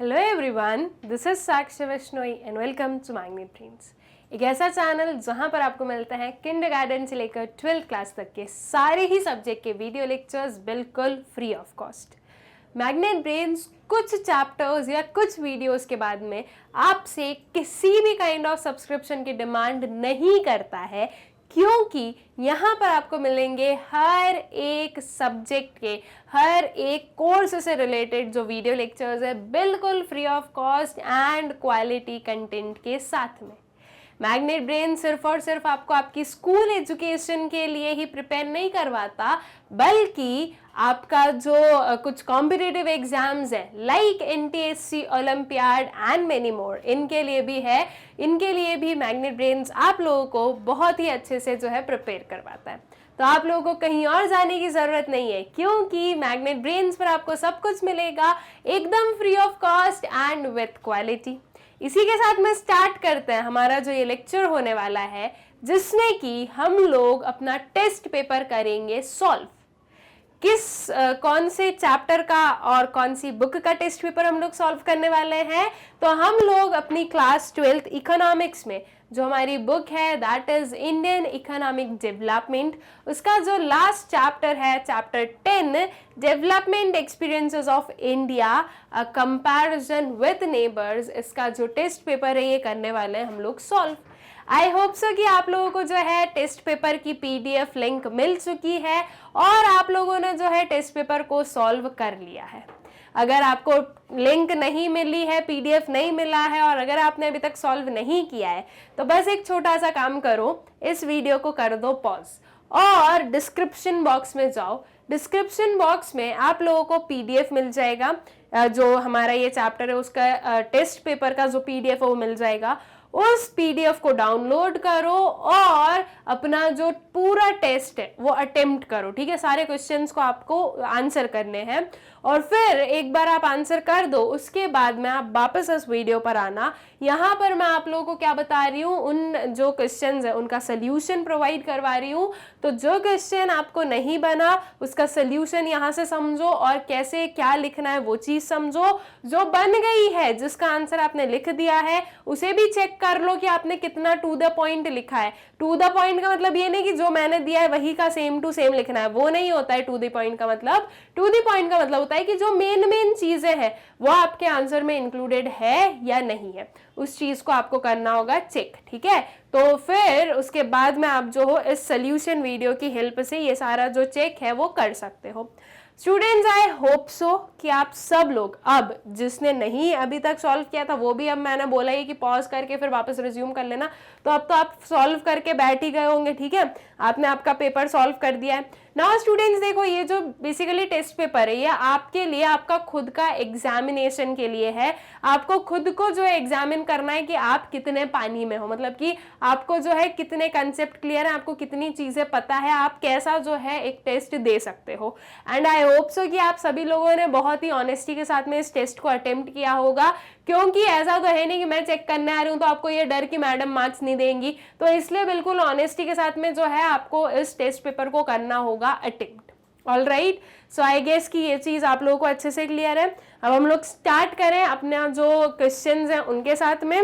Hello everyone, this is Sakshi Vishnoi and welcome to magnet brains. एक ऐसा channel जहां पर आपको मिलते हैं किंडरगार्टन से लेकर 12th क्लास तक के सारे ही सब्जेक्ट के वीडियो लेक्चर्स बिल्कुल free of cost. Magnet brains कुछ चैप्टर्स या कुछ वीडियोस के बाद में आपसे किसी भी काइंड ऑफ सब्सक्रिप्शन की डिमांड नहीं करता है, क्योंकि यहाँ पर आपको मिलेंगे हर एक सब्जेक्ट के हर एक कोर्स से रिलेटेड जो वीडियो लेक्चर्स है बिल्कुल free of cost and quality content के साथ में। मैग्नेट ब्रेन सिर्फ और सिर्फ आपको आपकी स्कूल एजुकेशन के लिए ही प्रिपेयर नहीं करवाता, बल्कि आपका जो कुछ कॉम्पिटिटिव एग्जाम्स है like NTSC, olympiad and many more, इनके लिए भी है। इनके लिए भी मैग्नेट ब्रेन्स आप लोगों को बहुत ही अच्छे से जो है प्रिपेयर करवाता है। तो आप लोगों को कहीं और जाने की जरूरत नहीं है, क्योंकि मैग्नेट ब्रेन्स पर आपको सब कुछ मिलेगा एकदम free of cost and with quality. इसी के साथ में स्टार्ट करते हैं हमारा जो ये लेक्चर होने वाला है, जिसमें कि हम लोग अपना टेस्ट पेपर करेंगे सॉल्व। कौन से चैप्टर का और कौन सी बुक का टेस्ट पेपर हम लोग सॉल्व करने वाले हैं? तो हम लोग अपनी क्लास 12th इकोनॉमिक्स में जो हमारी बुक है that is Indian economic development, उसका जो लास्ट चैप्टर है chapter 10 development experiences of India a comparison with neighbours, इसका जो टेस्ट पेपर है ये करने वाले हैं हम लोग सॉल्व। आई होप सो कि आप लोगों को जो है टेस्ट पेपर की पीडीएफ लिंक मिल चुकी है और आप लोगों ने जो है टेस्ट पेपर को सॉल्व कर लिया है। अगर आपको लिंक नहीं मिली है, पीडीएफ नहीं मिला है और अगर आपने अभी तक सॉल्व नहीं किया है, तो बस एक छोटा सा काम करो, इस वीडियो को कर दो पॉज और डिस्क्रिप्शन बॉक्स में जाओ। डिस्क्रिप्शन बॉक्स में आप लोगों को पीडीएफ मिल जाएगा, जो हमारा ये चैप्टर है उसका टेस्ट पेपर का जो पीडीएफ है वो मिल जाएगा। उस पीडीएफ को डाउनलोड करो और अपना जो पूरा टेस्ट है वो अटेम्प्ट करो, ठीक है। सारे क्वेश्चंस को आपको आंसर करने हैं और फिर एक बार आप आंसर कर दो, उसके बाद में आप वापस इस वीडियो पर आना। यहाँ पर मैं आप लोगों को क्या बता रही हूँ, उन जो क्वेश्चंस है उनका सोल्यूशन प्रोवाइड करवा रही हूँ। तो जो क्वेश्चन आपको नहीं बना उसका सोल्यूशन यहाँ से समझो और कैसे क्या लिखना है वो चीज समझो। जो बन गई है, जिसका आंसर आपने लिख दिया है, उसे भी चेक कर लो कि आपने कितना टू द पॉइंट लिखा है। टू द पॉइंट का मतलब ये नहीं कि जो मैंने दिया है वही का सेम टू सेम लिखना है, वो नहीं होता है टू द पॉइंट का मतलब। टू द पॉइंट का मतलब होता है कि जो मेन चीजें हैं वो आपके आंसर में इंक्लूडेड है या नहीं है, उस चीज को आपको करना होगा चेक, ठीक है। तो फिर उसके बाद में आप जो हो इस सोल्यूशन वीडियो की हेल्प से ये सारा जो चेक है वो कर सकते हो। स्टूडेंट्स, आई होप सो कि आप सब लोग, अब जिसने नहीं अभी तक सॉल्व किया था वो भी, अब मैंने बोला ही कि पॉज करके फिर वापस रिज्यूम कर लेना, तो अब तो आप सॉल्व करके बैठ ही गए होंगे, ठीक है। आपने आपका पेपर सॉल्व कर दिया है। नाउ स्टूडेंट्स देखो, ये जो बेसिकली टेस्ट पेपर है ये आपके लिए, आपका खुद का एग्जामिनेशन के लिए है। आपको खुद को जो है एग्जामिन करना है कि आप कितने पानी में हो, मतलब कि आपको जो है कितने कंसेप्ट क्लियर है, आपको कितनी चीजें पता है, आप कैसा जो है एक टेस्ट दे सकते हो। एंड आई होप सो कि आप सभी लोगों ने बहुत ही ऑनेस्टी के साथ में इस टेस्ट को अटेम्प्ट किया होगा, क्योंकि ऐसा तो है नहीं कि मैं चेक करने आ रही हूँ तो आपको ये डर कि मैडम मार्क्स नहीं देंगी। तो इसलिए बिल्कुल ऑनेस्टी के साथ में जो है आपको इस टेस्ट पेपर को करना होगा attempt. All right, so I guess कि ये चीज आप लोगों को अच्छे से क्लियर है। अब हम लोग स्टार्ट करें अपना जो क्वेश्चंस हैं उनके साथ में।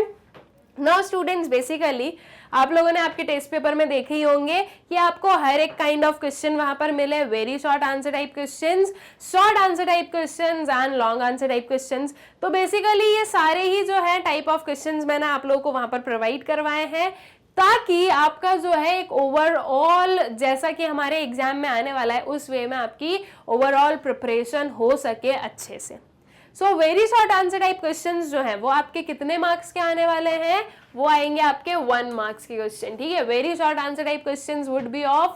नाउ स्टूडेंट्स, बेसिकली आप लोगों ने आपके टेस्ट पेपर में देखे ही होंगे कि आपको हर एक काइंड ऑफ क्वेश्चन वहां पर मिले, very short answer type questions, short answer type questions and long answer type questions. तो बेसिकली ये सारे ही जो है टाइप ऑफ क्वेश्चंस मैंने आप लोगों को वहां पर प्रोवाइड करवाए हैं, ताकि आपका जो है एक ओवरऑल, जैसा कि हमारे एग्जाम में आने वाला है उस वे में आपकी ओवरऑल प्रिपरेशन हो सके अच्छे से। So very short answer type questions जो है वो आपके कितने मार्क्स के आने वाले हैं? वो आएंगे आपके 1 मार्क्स के क्वेश्चन, ठीक है। Very short answer type questions would be of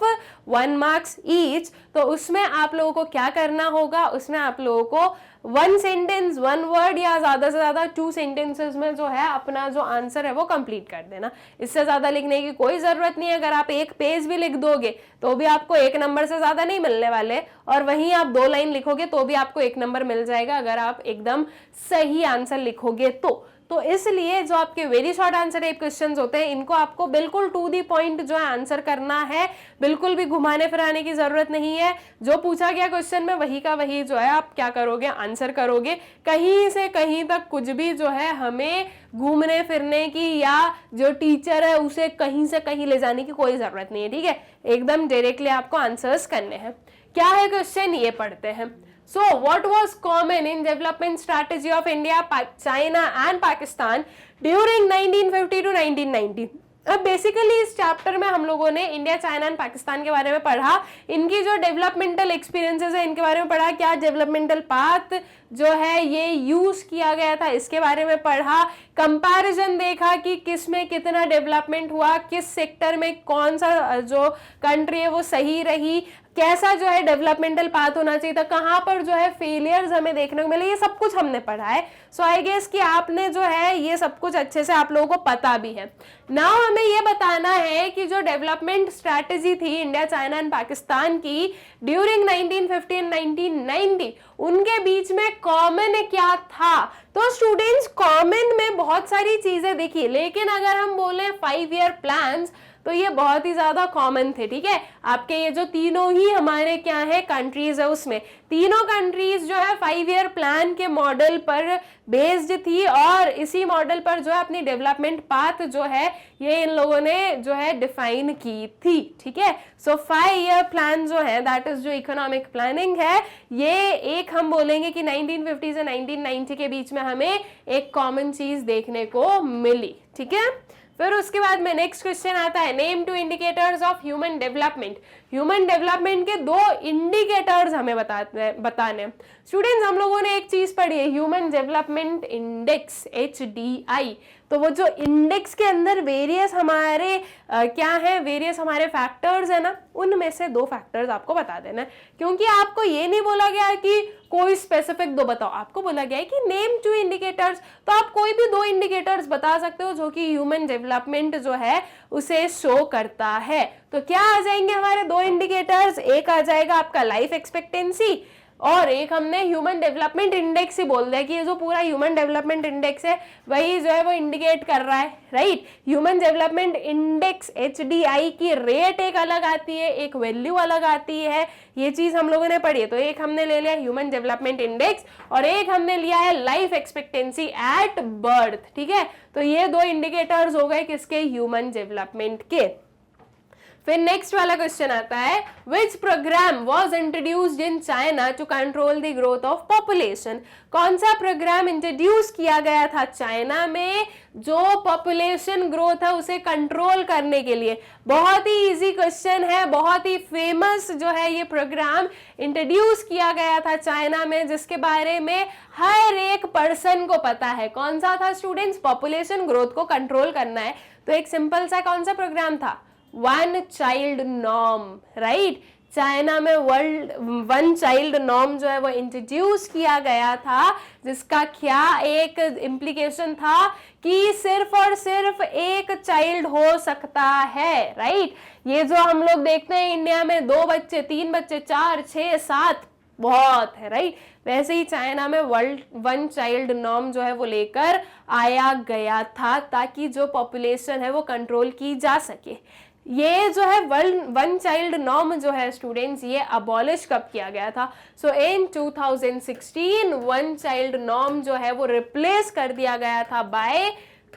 1 marks each. तो उसमें आप लोगों को क्या करना होगा, उसमें आप लोगों को 1 सेंटेंस 1 वर्ड या ज्यादा से ज्यादा 2 सेंटेंसेस में जो है अपना जो आंसर है वो कंप्लीट कर देना। इससे ज्यादा लिखने की कोई जरूरत नहीं है। अगर आप एक पेज भी लिख दोगे तो भी आपको 1 नंबर से ज्यादा नहीं मिलने वाले, और वहीं आप 2 लाइन लिखोगे तो भी आपको 1 नंबर मिल जाएगा अगर आप एकदम सही आंसर लिखोगे तो। तो इसलिए जो आपके very short answer type questions होते हैं इनको आपको बिल्कुल टू दी पॉइंट जो है आंसर करना है, बिल्कुल भी घुमाने फिराने की जरूरत नहीं है। जो पूछा गया क्वेश्चन में वही का वही जो है आप क्या करोगे, आंसर करोगे। कहीं से कहीं तक कुछ भी जो है हमें घूमने फिरने की या जो टीचर है उसे कहीं से कहीं ले जाने की कोई जरूरत नहीं है, ठीक है। एकदम डायरेक्टली आपको आंसर्स करने हैं। क्या है क्वेश्चन, ये पढ़ते हैं। So what was common in development strategy of India, China and Pakistan during 1950 to 1990? अब बेसिकली इस चैप्टर में हम लोगों ने इंडिया, चाइना एंड पाकिस्तान के बारे में पढ़ा, इनकी जो डेवलपमेंटल एक्सपीरियंसेस है इनके बारे में पढ़ा, क्या डेवलपमेंटल पाथ जो है ये यूज किया गया था इसके बारे में पढ़ा, कंपैरिजन देखा कि किस में कितना डेवलपमेंट हुआ, किस सेक्टर में कौन सा जो कंट्री है वो सही रही, कैसा जो है डेवलपमेंटल पाथ होना चाहिए था, कहाँ पर जो है फेलियर्स हमें देखने को मिले, ये सब कुछ हमने पढ़ा है। सो आई गेस कि आपने जो है ये सब कुछ अच्छे से आप लोगों को पता भी है। नाउ हमें ये बताना है कि जो डेवलपमेंट स्ट्रैटेजी थी इंडिया, चाइना एंड पाकिस्तान की ड्यूरिंग 1950 एंड 1990, उनके बीच में कॉमन क्या था। तो स्टूडेंट्स कॉमन में बहुत सारी चीजें देखिए, लेकिन अगर हम बोले 5 ईयर प्लान्स तो ये बहुत ही ज्यादा कॉमन थे, ठीक है। आपके ये जो तीनों ही हमारे क्या है कंट्रीज है, उसमें तीनों कंट्रीज जो है 5 ईयर प्लान के मॉडल पर बेस्ड थी और इसी मॉडल पर जो है अपनी डेवलपमेंट पाथ जो है ये इन लोगों ने जो है डिफाइन की थी, ठीक है। सो 5 ईयर प्लान जो है दैट इज जो इकोनॉमिक प्लानिंग है, ये एक हम बोलेंगे कि 1950 से 1990 के बीच में हमें एक कॉमन चीज देखने को मिली, ठीक है। फिर उसके बाद में नेक्स्ट क्वेश्चन आता है, name two indicators of human development. Human development के 2 इंडिकेटर्स हमें बताने। स्टूडेंट्स हम लोगों ने एक चीज पढ़ी है, ह्यूमन डेवलपमेंट इंडेक्स, HDI। तो वो जो इंडेक्स के अंदर वेरियस हमारे क्या है, वेरियस हमारे फैक्टर्स है ना, उनमें से 2 फैक्टर्स आपको बता देना, क्योंकि आपको ये नहीं बोला गया है कि कोई स्पेसिफिक 2 बताओ, आपको बोला गया है कि नेम 2 इंडिकेटर्स। तो आप कोई भी 2 इंडिकेटर्स बता सकते हो जो कि ह्यूमन डेवलपमेंट जो है उसे शो करता है। तो क्या आ जाएंगे हमारे 2 इंडिकेटर्स, एक आ जाएगा आपका लाइफ एक्सपेक्टेंसी और एक हमने ह्यूमन डेवलपमेंट इंडेक्स ही बोल दिया कि ये जो पूरा ह्यूमन डेवलपमेंट इंडेक्स है वही जो है वो इंडिकेट कर रहा है, right. Human development index HDI की रेट एक अलग आती है, एक वैल्यू अलग आती है, ये चीज हम लोगों ने पढ़ी है। तो एक हमने ले लिया ह्यूमन डेवलपमेंट इंडेक्स और एक हमने लिया है लाइफ एक्सपेक्टेंसी एट बर्थ, ठीक है। तो ये 2 इंडिकेटर्स हो गए किसके, ह्यूमन डेवलपमेंट के। फिर नेक्स्ट वाला क्वेश्चन आता है, which programme was introduced in China to control the growth of population. कौन सा प्रोग्राम इंट्रोड्यूस किया गया था चाइना में जो पॉपुलेशन ग्रोथ है उसे कंट्रोल करने के लिए। बहुत ही इजी क्वेश्चन है, बहुत ही फेमस जो है ये प्रोग्राम इंट्रोड्यूस किया गया था चाइना में, जिसके बारे में हर एक पर्सन को पता है। कौन सा था स्टूडेंट्स, पॉपुलेशन ग्रोथ को कंट्रोल करना है तो एक सिंपल सा कौन सा प्रोग्राम था, 1 चाइल्ड नॉर्म, राइट। चाइना में 1 चाइल्ड नॉर्म जो है वो इंट्रोड्यूस किया गया था, जिसका क्या एक इम्प्लीकेशन था कि सिर्फ और सिर्फ एक चाइल्ड हो सकता है, राइट। ये जो हम लोग देखते हैं इंडिया में 2 बच्चे, 3 बच्चे, 4, 6, 7 बहुत है, राइट। वैसे ही चाइना में 1 चाइल्ड नॉर्म जो है वो लेकर आया गया था ताकि जो पॉपुलेशन है वो कंट्रोल की जा सके। ये जो है 1 चाइल्ड नॉर्म जो है स्टूडेंट्स ये अबॉलिश कब किया गया था, सो इन 2016 1 चाइल्ड नॉर्म जो है वो रिप्लेस कर दिया गया था बाय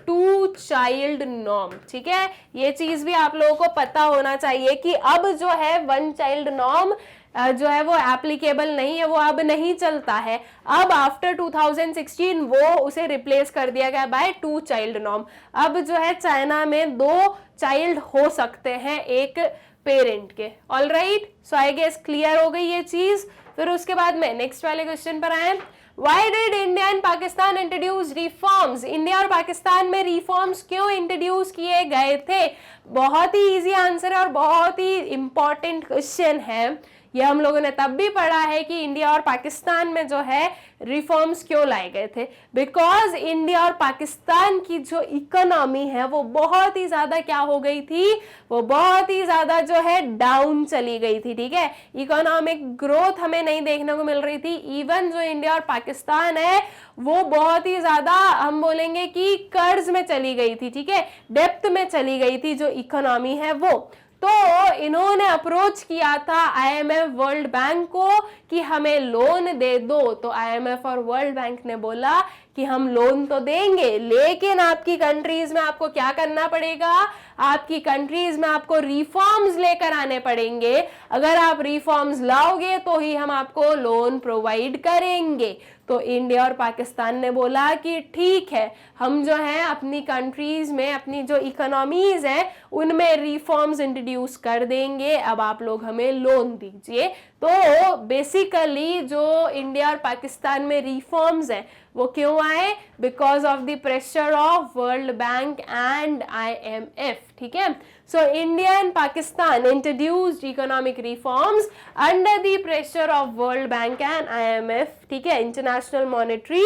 2 चाइल्ड नॉर्म, ठीक है। ये चीज भी आप लोगों को पता होना चाहिए कि अब जो है 1 चाइल्ड नॉर्म जो है वो एप्लीकेबल नहीं है, वो अब नहीं चलता है। अब आफ्टर 2016 वो उसे रिप्लेस कर दिया गया बाय 2 चाइल्ड नॉर्म। अब जो है चाइना में 2 चाइल्ड हो सकते हैं एक पेरेंट के। All right, so I guess clear हो गई ये चीज। फिर उसके बाद में नेक्स्ट वाले क्वेश्चन पर आए, Why did India and Pakistan introduce reforms? India और पाकिस्तान में रिफॉर्म्स क्यों इंट्रोड्यूस किए गए थे? बहुत ही इजी आंसर है और बहुत ही इंपॉर्टेंट क्वेश्चन है। ये हम लोगों ने तब भी पढ़ा है कि इंडिया और पाकिस्तान में जो है रिफॉर्म्स क्यों लाए गए थे, बिकॉज इंडिया और पाकिस्तान की जो इकोनॉमी है वो बहुत ही ज्यादा क्या हो गई थी, वो बहुत ही ज्यादा जो है डाउन चली गई थी। ठीक है, इकोनॉमिक ग्रोथ हमें नहीं देखने को मिल रही थी। इवन जो इंडिया और पाकिस्तान है वो बहुत ही ज्यादा हम बोलेंगे कि कर्ज में चली गई थी। ठीक है, डेप्थ में चली गई थी जो इकोनॉमी है वो। तो इन्होंने अप्रोच किया था आईएमएफ वर्ल्ड बैंक को कि हमें लोन दे दो। तो आईएमएफ और वर्ल्ड बैंक ने बोला कि हम लोन तो देंगे, लेकिन आपकी कंट्रीज में आपको क्या करना पड़ेगा, आपकी कंट्रीज में आपको रिफॉर्म्स लेकर आने पड़ेंगे। अगर आप रिफॉर्म्स लाओगे तो ही हम आपको लोन प्रोवाइड करेंगे। तो इंडिया और पाकिस्तान ने बोला कि ठीक है, हम जो है अपनी कंट्रीज में अपनी जो इकोनॉमीज हैं उनमें रिफॉर्म्स इंट्रोड्यूस कर देंगे, अब आप लोग हमें लोन दीजिए। तो बेसिकली जो इंडिया और पाकिस्तान में रिफॉर्म्स हैं वो क्यों आए, because of the pressure of World Bank and IMF. ठीक है, so India and Pakistan introduced economic reforms under the pressure of World Bank and IMF. ठीक है, international monetary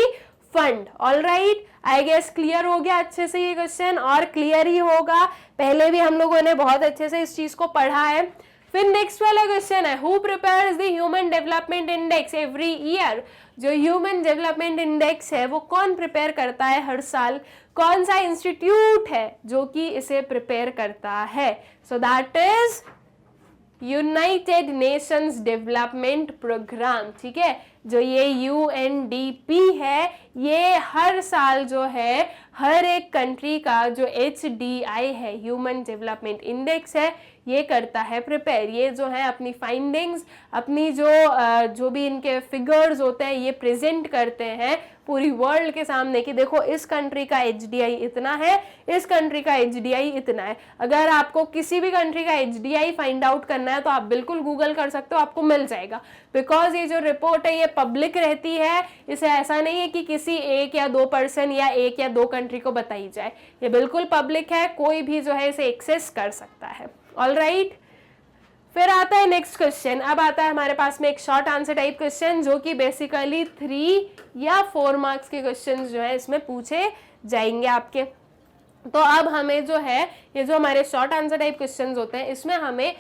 fund. All right, I guess clear हो गया अच्छे से ये question, और क्लियर ही होगा, पहले भी हम लोगों ने बहुत अच्छे से इस चीज को पढ़ा है। फिर नेक्स्ट वाला क्वेश्चन है, who prepares the human development index every year. जो ह्यूमन डेवलपमेंट इंडेक्स है वो कौन प्रिपेयर करता है हर साल, कौन सा इंस्टीट्यूट है जो कि इसे प्रिपेयर करता है। So that is United Nations development programme. ठीक है, जो ये यूएनडीपी है ये हर साल जो है हर एक कंट्री का जो HDI है, ह्यूमन डेवलपमेंट इंडेक्स है, ये करता है प्रिपेयर। ये जो है अपनी फाइंडिंग्स, अपनी जो भी इनके फिगर्स होते हैं ये प्रेजेंट करते हैं पूरी वर्ल्ड के सामने कि देखो इस कंट्री का HDI इतना है, इस कंट्री का HDI इतना है। अगर आपको किसी भी कंट्री का HDI फाइंड आउट करना है तो आप बिल्कुल गूगल कर सकते हो, आपको मिल जाएगा। बिकॉज ये जो रिपोर्ट है ये पब्लिक रहती है, इसे ऐसा नहीं है कि किसी एक या दो पर्सन या एक या दो कंट्री को बताई जाए, ये बिल्कुल पब्लिक है, कोई भी जो है इसे एक्सेस कर सकता है। ऑल राइट, फिर आता है नेक्स्ट क्वेश्चन। अब आता है हमारे पास में एक शॉर्ट आंसर टाइप क्वेश्चन जो कि बेसिकली 3 या 4 मार्क्स के क्वेश्चन जो है इसमें पूछे जाएंगे आपके। तो अब हमें जो है ये जो हमारे शॉर्ट आंसर टाइप क्वेश्चंस होते हैं इसमें हमें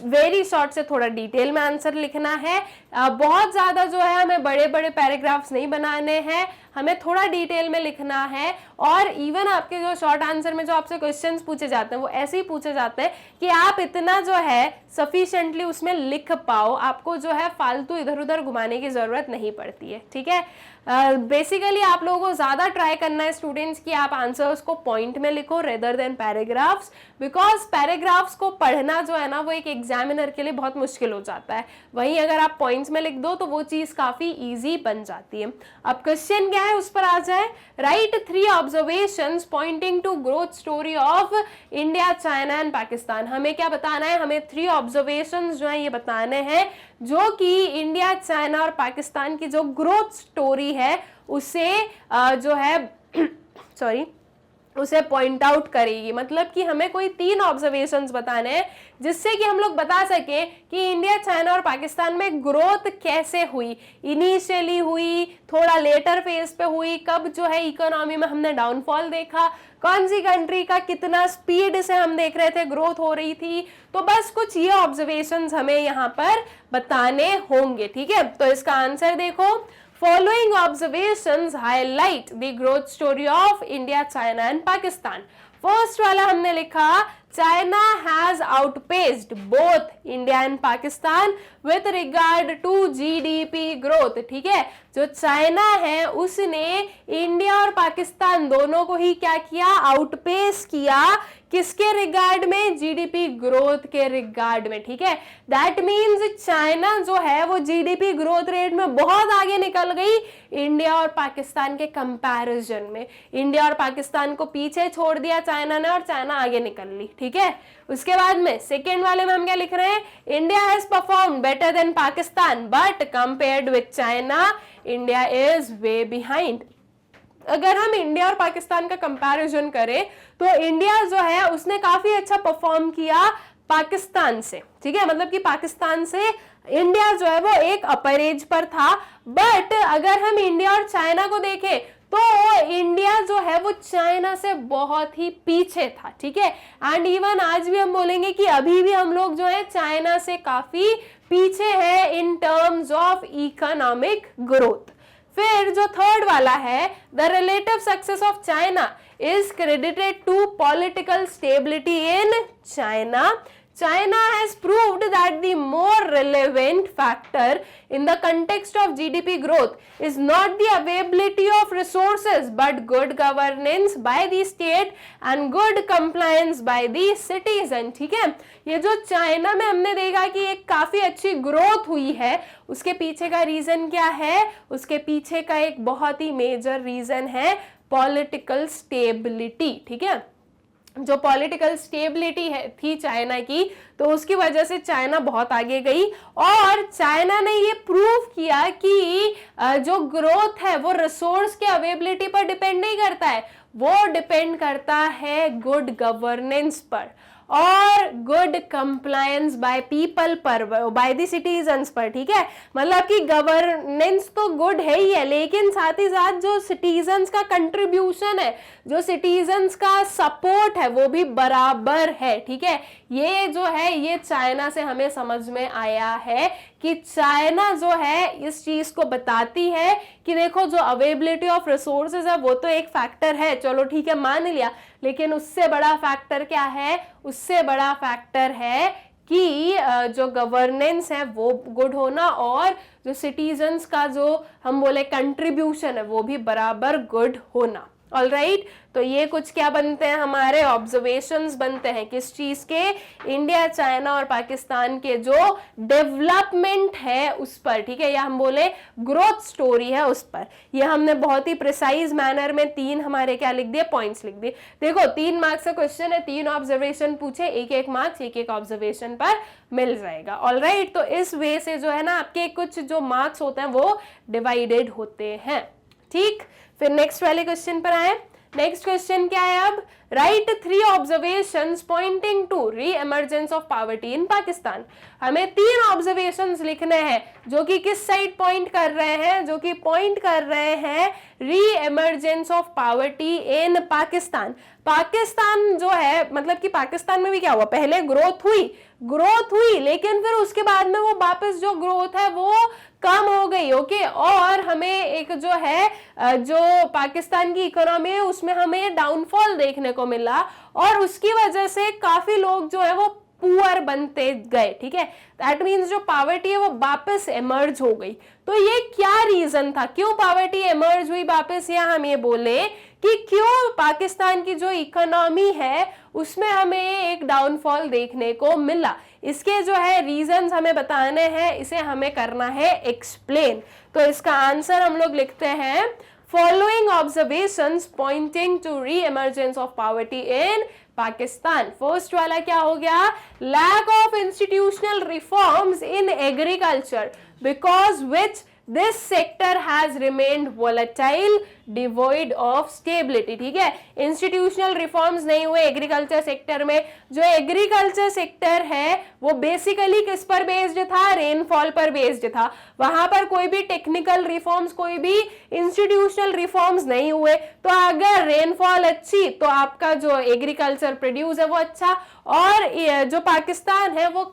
वेरी शॉर्ट से थोड़ा डिटेल में आंसर लिखना है। बहुत ज़्यादा जो है हमें बड़े बड़े पैराग्राफ्स नहीं बनाने हैं, हमें थोड़ा डिटेल में लिखना है। और इवन आपके जो शॉर्ट आंसर में जो आपसे क्वेश्चंस पूछे जाते हैं वो ऐसे ही पूछे जाते हैं कि आप इतना जो है सफिशिएंटली उसमें लिख पाओ, आपको जो है फालतू इधर उधर घुमाने की ज़रूरत नहीं पड़ती है। ठीक है, बेसिकली आप लोगों को ज़्यादा ट्राई करना है स्टूडेंट्स कि आप आंसर्स को पॉइंट में लिखो rather than paragraphs, because paragraphs को पढ़ना जो है ना वो एक एग्जामिनर के लिए बहुत मुश्किल हो जाता है। वहीं अगर आप पॉइंट्स में लिख दो तो वो चीज़ काफ़ी ईजी बन जाती है। अब क्वेश्चन क्या है उस पर आ जाए। Right 3 observations pointing to growth story of India, China and Pakistan. हमें क्या बताना है, हमें 3 ऑब्जर्वेशंस जो है ये बताने हैं जो कि इंडिया, चाइना और पाकिस्तान की जो ग्रोथ स्टोरी है उसे जो है सॉरी उसे पॉइंट आउट करेगी। मतलब कि हमें कोई 3 ऑब्जर्वेशंस बताने हैं जिससे कि हम लोग बता सकें कि इंडिया, चाइना और पाकिस्तान में ग्रोथ कैसे हुई, इनिशियली हुई, थोड़ा लेटर फेज पे हुई, कब जो है इकोनॉमी में हमने डाउनफॉल देखा, कौन सी कंट्री का कितना स्पीड से हम देख रहे थे ग्रोथ हो रही थी। तो बस कुछ ये ऑब्जर्वेशंस हमें यहाँ पर बताने होंगे। ठीक है, तो इसका आंसर देखो, following observations highlight the growth story of India, China and Pakistan। First वाला हमने लिखा China has outpaced both India and Pakistan with regard to GDP growth। ठीक है, जो चाइना है उसने इंडिया और पाकिस्तान दोनों को ही क्या किया, आउटपेस किया। किसके रिगार्ड में, जीडीपी ग्रोथ के रिगार्ड में। ठीक है, दैट मीन्स चाइना जो है वो जीडीपी ग्रोथ रेट में बहुत आगे निकल गई इंडिया और पाकिस्तान के कंपैरिजन में। इंडिया और पाकिस्तान को पीछे छोड़ दिया चाइना ने और चाइना आगे निकल ली। ठीक है, उसके बाद में सेकेंड वाले में हम क्या लिख रहे हैं, India has perform better than Pakistan but compared with China India is way behind. अगर हम इंडिया और पाकिस्तान का कंपैरिजन करें तो इंडिया जो है उसने काफी अच्छा परफॉर्म किया पाकिस्तान से, ठीक है, मतलब कि पाकिस्तान से इंडिया जो है वो एक अपर एज पर था। बट अगर हम इंडिया और चाइना को देखें तो इंडिया जो है वो चाइना से बहुत ही पीछे था, ठीक है। एंड इवन आज भी हम बोलेंगे कि अभी भी हम लोग जो है चाइना से काफी पीछे हैं in terms of economic growth. फिर जो थर्ड वाला है, the relative success of China is credited to political stability in China. China has proved that the more relevant factor in the context of GDP growth is not the availability of resources but good governance by the state and good compliance by the citizen. ठीक है, ये जो China में हमने देखा कि एक काफी अच्छी ग्रोथ हुई है, उसके पीछे का रीजन क्या है? उसके पीछे का एक बहुत ही मेजर रीजन है पॉलिटिकल स्टेबिलिटी, ठीक है। जो पॉलिटिकल स्टेबिलिटी है थी चाइना की, तो उसकी वजह से चाइना बहुत आगे गई और चाइना ने ये प्रूव किया कि जो ग्रोथ है वो रिसोर्स के अवेलेबिलिटी पर डिपेंड नहीं करता है, वो डिपेंड करता है गुड गवर्नेंस पर और गुड कंप्लायंस बाय पीपल पर, बाय द सिटीजन्स पर, ठीक है। मतलब कि गवर्नेंस तो गुड है ही है, लेकिन साथ ही साथ जो सिटीजन्स का कंट्रीब्यूशन है, जो सिटीजन्स का सपोर्ट है, वो भी बराबर है, ठीक है। ये जो है ये चाइना से हमें समझ में आया है कि चाइना जो है इस चीज को बताती है कि देखो जो अवेलेबिलिटी ऑफ रिसोर्सेज है वो तो एक फैक्टर है, चलो ठीक है मान लिया, लेकिन उससे बड़ा फैक्टर क्या है? उससे बड़ा फैक्टर है कि जो गवर्नेंस है वो गुड होना और जो सिटीजन्स का जो हम बोले कंट्रीब्यूशन है वो भी बराबर गुड होना। ऑलराइट, तो ये कुछ क्या बनते हैं? हमारे ऑब्जर्वेशंस बनते हैं किस चीज के? इंडिया, चाइना और पाकिस्तान के जो डेवलपमेंट है उस पर, ठीक है, या हम बोले ग्रोथ स्टोरी है उस पर। ये हमने बहुत ही प्रिसाइज मैनर में 3 हमारे क्या लिख दिए? पॉइंट्स लिख दिए। देखो 3 मार्क्स का क्वेश्चन है, 3 ऑब्जर्वेशन पूछे, 1-1 मार्क्स 1-1 ऑब्जर्वेशन पर मिल जाएगा। ऑलराइट, तो इस वे से जो है ना आपके कुछ जो मार्क्स होते हैं वो डिवाइडेड होते हैं, ठीक। फिर नेक्स्ट वाले क्वेश्चन पर आए। नेक्स्ट क्वेश्चन क्या है अब? Right 3 observations pointing to re-emergence of poverty in Pakistan. हमें 3 ऑब्जर्वेशंस लिखने हैं जो कि किस साइड पॉइंट कर रहे हैं? जो कि पॉइंट कर रहे हैं री emergence of poverty in Pakistan. Pakistan जो है, मतलब कि पाकिस्तान में भी क्या हुआ? पहले ग्रोथ हुई, लेकिन फिर उसके बाद में वो वापस जो ग्रोथ है वो कम हो गई, ओके। और हमें एक जो है जो पाकिस्तान की इकोनॉमी है उसमें हमें डाउनफॉल देखने को मिला और उसकी वजह से काफी लोग जो है वो पुअर बनते गए, ठीक है। दैट मीन्स जो पॉवर्टी है वो वापस एमर्ज हो गई। तो ये क्या रीजन था, क्यों पॉवर्टी एमर्ज हुई वापस? या हम ये बोले कि क्यों पाकिस्तान की जो इकोनॉमी है उसमें हमें एक डाउनफॉल देखने को मिला? इसके जो है रीजंस हमें बताने हैं, इसे हमें करना है एक्सप्लेन। तो इसका आंसर हम लोग लिखते हैं following observations pointing to re-emergence of poverty in Pakistan. First वाला क्या हो गया? Lack of institutional reforms in agriculture because which this sector has remained volatile devoid of stability, ठीक है। इंस्टीट्यूशनल रिफॉर्म्स नहीं हुए एग्रीकल्चर सेक्टर में। जो एग्रीकल्चर सेक्टर है वो बेसिकली किस पर बेस्ड था? रेनफॉल पर बेस्ड था। वहां पर कोई भी टेक्निकल रिफॉर्म्स, कोई भी इंस्टीट्यूशनल रिफॉर्म्स नहीं हुए। तो अगर रेनफॉल अच्छी तो आपका जो एग्रीकल्चर प्रोड्यूस है वो अच्छा, और जो पाकिस्तान है वो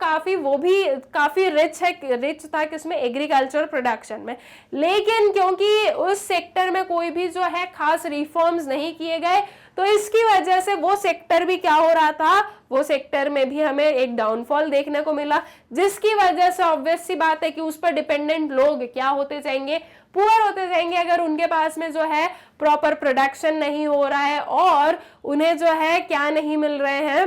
भी काफी रिच था किसमें? एग्रीकल्चर प्रोडक्शन में। लेकिन क्योंकि उस सेक्टर में कोई भी जो है खास रिफॉर्म्स नहीं किए गए, तो इसकी वजह से वो सेक्टर भी क्या हो रहा था? वो सेक्टर में भी हमें एक डाउनफॉल देखने को मिला, जिसकी वजह से ऑब्वियस सी बात है कि उस पर डिपेंडेंट लोग क्या होते जाएंगे? पुअर होते जाएंगे। अगर उनके पास में जो है प्रॉपर प्रोडक्शन नहीं हो रहा है और उन्हें जो है क्या नहीं मिल रहे हैं,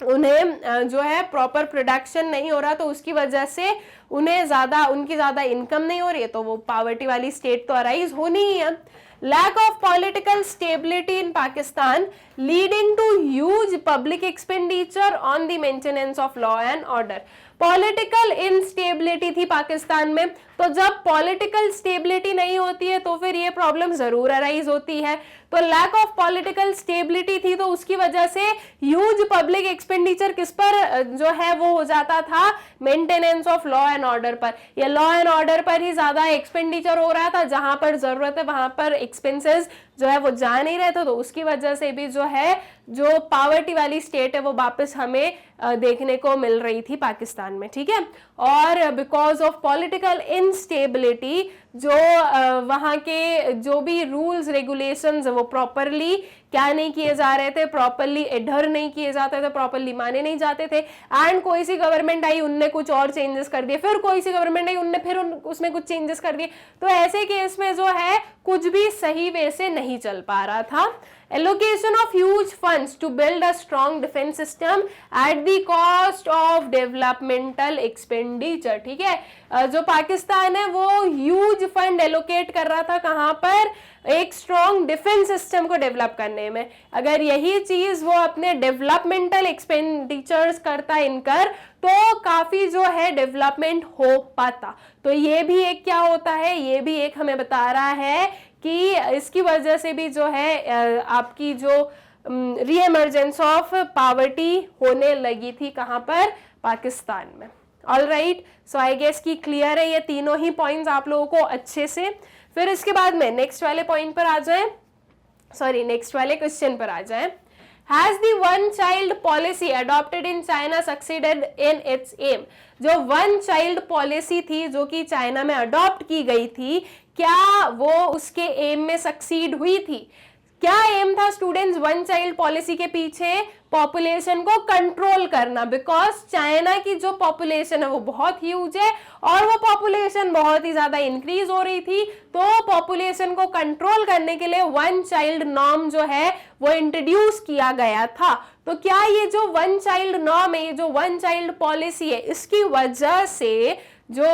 उन्हें जो है प्रॉपर प्रोडक्शन नहीं हो रहा, तो उसकी वजह से उन्हें उनकी ज्यादा इनकम नहीं हो रही है, तो वो पॉवर्टी वाली स्टेट तो अराइज होनी ही है। Lack of political stability in Pakistan leading to huge public expenditure on the maintenance of law and order. Political instability थी पाकिस्तान में। तो जब पॉलिटिकल स्टेबिलिटी नहीं होती है तो फिर ये प्रॉब्लम जरूर अराइज होती है। तो लैक ऑफ पॉलिटिकल स्टेबिलिटी थी, तो उसकी वजह से ह्यूज पब्लिक एक्सपेंडिचर किस पर जो है वो हो जाता था, maintenance of law and order पर। ये लॉ एंड ऑर्डर पर ही ज्यादा एक्सपेंडिचर हो रहा था, जहां पर जरूरत है वहां पर एक्सपेंसेस जो है वो जा नहीं रहे थे। तो उसकी वजह से भी जो है जो पावर्टी वाली स्टेट है वो वापस हमें देखने को मिल रही थी पाकिस्तान में, ठीक है। और बिकॉज ऑफ पॉलिटिकल इनस्टेबिलिटी जो वहाँ के जो भी रूल्स रेगुलेशंस वो प्रॉपरली क्या नहीं किए जा रहे थे, प्रॉपरली एडहर नहीं किए जाते थे, प्रॉपरली माने नहीं जाते थे। एंड कोई सी गवर्नमेंट आई उनने कुछ और चेंजेस कर दिए, फिर कोई सी गवर्नमेंट आई उनने फिर उसमें कुछ चेंजेस कर दिए। तो ऐसे केस में जो है कुछ भी सही वे से नहीं चल पा रहा था। Allocation of huge funds to build a strong defense system at the cost of developmental expenditure, ठीक है। जो पाकिस्तान है वो ह्यूज फंड एलोकेट कर रहा था कहां पर, एक स्ट्रॉन्ग डिफेंस सिस्टम को डेवलप करने में। अगर यही चीज वो अपने डेवलपमेंटल एक्सपेंडिचर्स करता इनकर तो काफी जो है डेवलपमेंट हो पाता। तो ये भी एक क्या होता है, ये भी एक हमें बता रहा है कि इसकी वजह से भी जो है आपकी जो रीएमर्जेंस ऑफ पावर्टी होने लगी थी कहां पर, पाकिस्तान में। All right, so I guess कि क्लियर है ये तीनों ही पॉइंट्स आप लोगों को अच्छे से। फिर इसके बाद में नेक्स्ट वाले पॉइंट पर आ जाएं, सॉरी नेक्स्ट वाले क्वेश्चन पर आ जाएं। Has the one child policy adopted in China succeeded in its aim? जो वन चाइल्ड पॉलिसी थी जो कि चाइना में अडॉप्ट की गई थी, क्या वो उसके एम में सक्सीड हुई थी? क्या एम था स्टूडेंट्स वन चाइल्ड पॉलिसी के पीछे? पॉपुलेशन को कंट्रोल करना, बिकॉज चाइना की जो पॉपुलेशन है वो बहुत ह्यूज है और वो पॉपुलेशन बहुत ही ज्यादा इंक्रीज हो रही थी। तो पॉपुलेशन को कंट्रोल करने के लिए वन चाइल्ड नॉर्म जो है वो इंट्रोड्यूस किया गया था। तो क्या ये जो वन चाइल्ड नॉर्म है, ये जो वन चाइल्ड पॉलिसी है, इसकी वजह से जो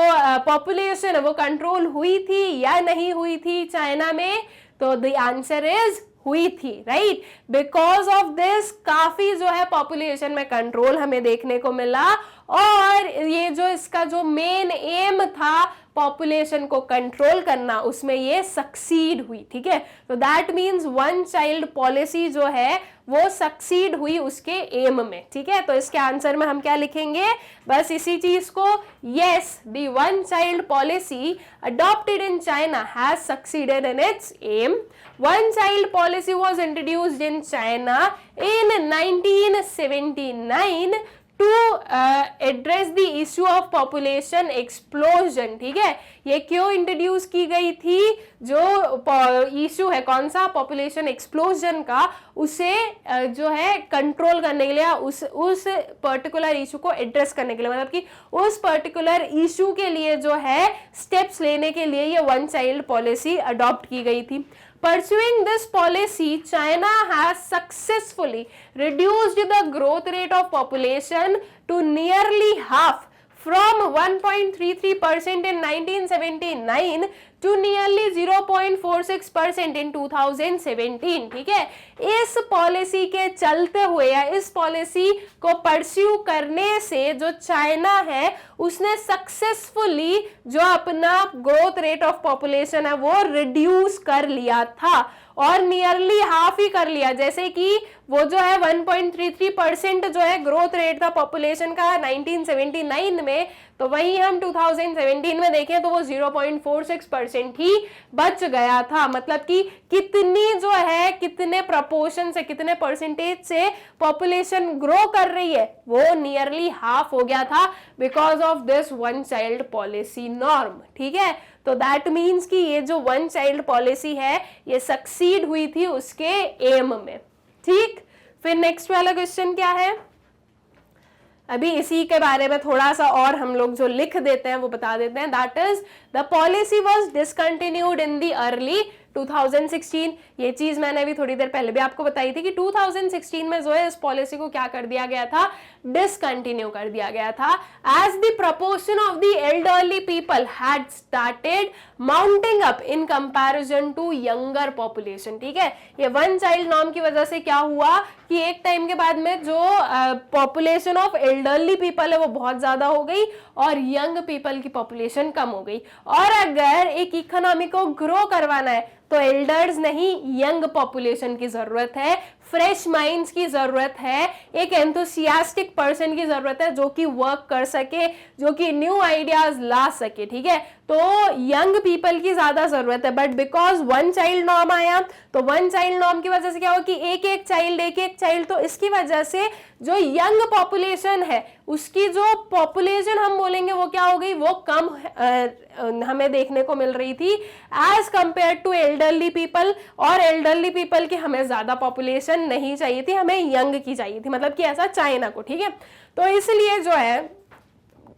पॉपुलेशन है वो कंट्रोल हुई थी या नहीं हुई थी चाइना में? तो द आंसर इज हुई थी, राइट। बिकॉज ऑफ दिस काफी जो है पॉपुलेशन में कंट्रोल हमें देखने को मिला और ये जो इसका जो मेन एम था पॉपुलेशन को कंट्रोल करना, उसमें ये सक्सीड हुई, ठीक है। तो that means one child policy जो है वो सक्सीड हुई उसके एम में, ठीक है। तो इसके आंसर में हम क्या लिखेंगे, बस इसी चीज को, yes the one child policy adopted in China has succeeded in its aim. One child policy was introduced in China in 1979 to address the issue of population explosion, ठीक है। ये क्यों इंट्रोड्यूस की गई थी? जो इश्यू है कौन सा, पॉपुलेशन एक्सप्लोजन का, उसे जो है कंट्रोल करने के लिए, उस पर्टिकुलर इशू को एड्रेस करने के लिए, मतलब कि उस पर्टिकुलर इशू के लिए जो है स्टेप्स लेने के लिए ये वन चाइल्ड पॉलिसी अडॉप्ट की गई थी। Pursuing this policy, China has successfully reduced the growth rate of population to nearly half, from 1.33% in 1979 to nearly 0.46% in 2017, ठीक है। इस पॉलिसी के चलते हुए या इस पॉलिसी को परस्यू करने से जो चाइना है उसने सक्सेसफुली जो अपना ग्रोथ रेट ऑफ पॉपुलेशन है वो रिड्यूस कर लिया था और नियरली हाफ ही कर लिया। जैसे कि वो जो है 1.33% जो है ग्रोथ रेट था पॉपुलेशन का 1979 में, तो वही हम 2017 में देखें तो वो 0.46% ही बच गया था। मतलब कि कितनी जो है, कितने प्रपोर्शन से, कितने परसेंटेज से पॉपुलेशन ग्रो कर रही है, वो नियरली हाफ हो गया था because of this one child policy norm, ठीक है। तो दैट मीन्स कि ये जो वन चाइल्ड पॉलिसी है ये सक्सीड हुई थी उसके एम में, ठीक। फिर नेक्स्ट वाला क्वेश्चन क्या है, अभी इसी के बारे में थोड़ा सा और हम लोग जो लिख देते हैं वो बता देते हैं। That is the policy was discontinued in the early 2016, ये चीज मैंने अभी थोड़ी देर पहले भी आपको बताई थी कि 2016 में जो है इस पॉलिसी को क्या कर दिया गया था, डिसकंटिन्यू कर दिया गया था, as the proportion of the elderly people had started mounting up in comparison to younger population. ठीक है, ये वन चाइल्ड नॉर्म की वजह से क्या हुआ कि एक टाइम के बाद में जो पॉपुलेशन ऑफ एल्डरली पीपल है वो बहुत ज्यादा हो गई और यंग पीपल की पॉपुलेशन कम हो गई। और अगर एक इकोनॉमी को ग्रो करवाना है तो एल्डर्स नहीं, यंग पॉपुलेशन की जरूरत है, फ्रेश माइंड्स की जरूरत है, एक एंथुसियास्टिक पर्सन की जरूरत है जो कि वर्क कर सके, जो कि न्यू आइडियाज ला सके। ठीक है, तो यंग पीपल की ज्यादा जरूरत है। But because one child norm आया, तो वन चाइल्ड नॉर्म की वजह से क्या हो कि एक एक चाइल्ड, तो इसकी वजह से जो यंग पॉपुलेशन है उसकी जो पॉपुलेशन हम बोलेंगे वो क्या हो गई, वो कम हमें देखने को मिल रही थी as compare to elderly people. और एल्डरली पीपल की हमें ज्यादा पॉपुलेशन नहीं चाहिए थी, हमें यंग की चाहिए थी, मतलब कि ऐसा चाइना को। ठीक है, तो इसलिए जो है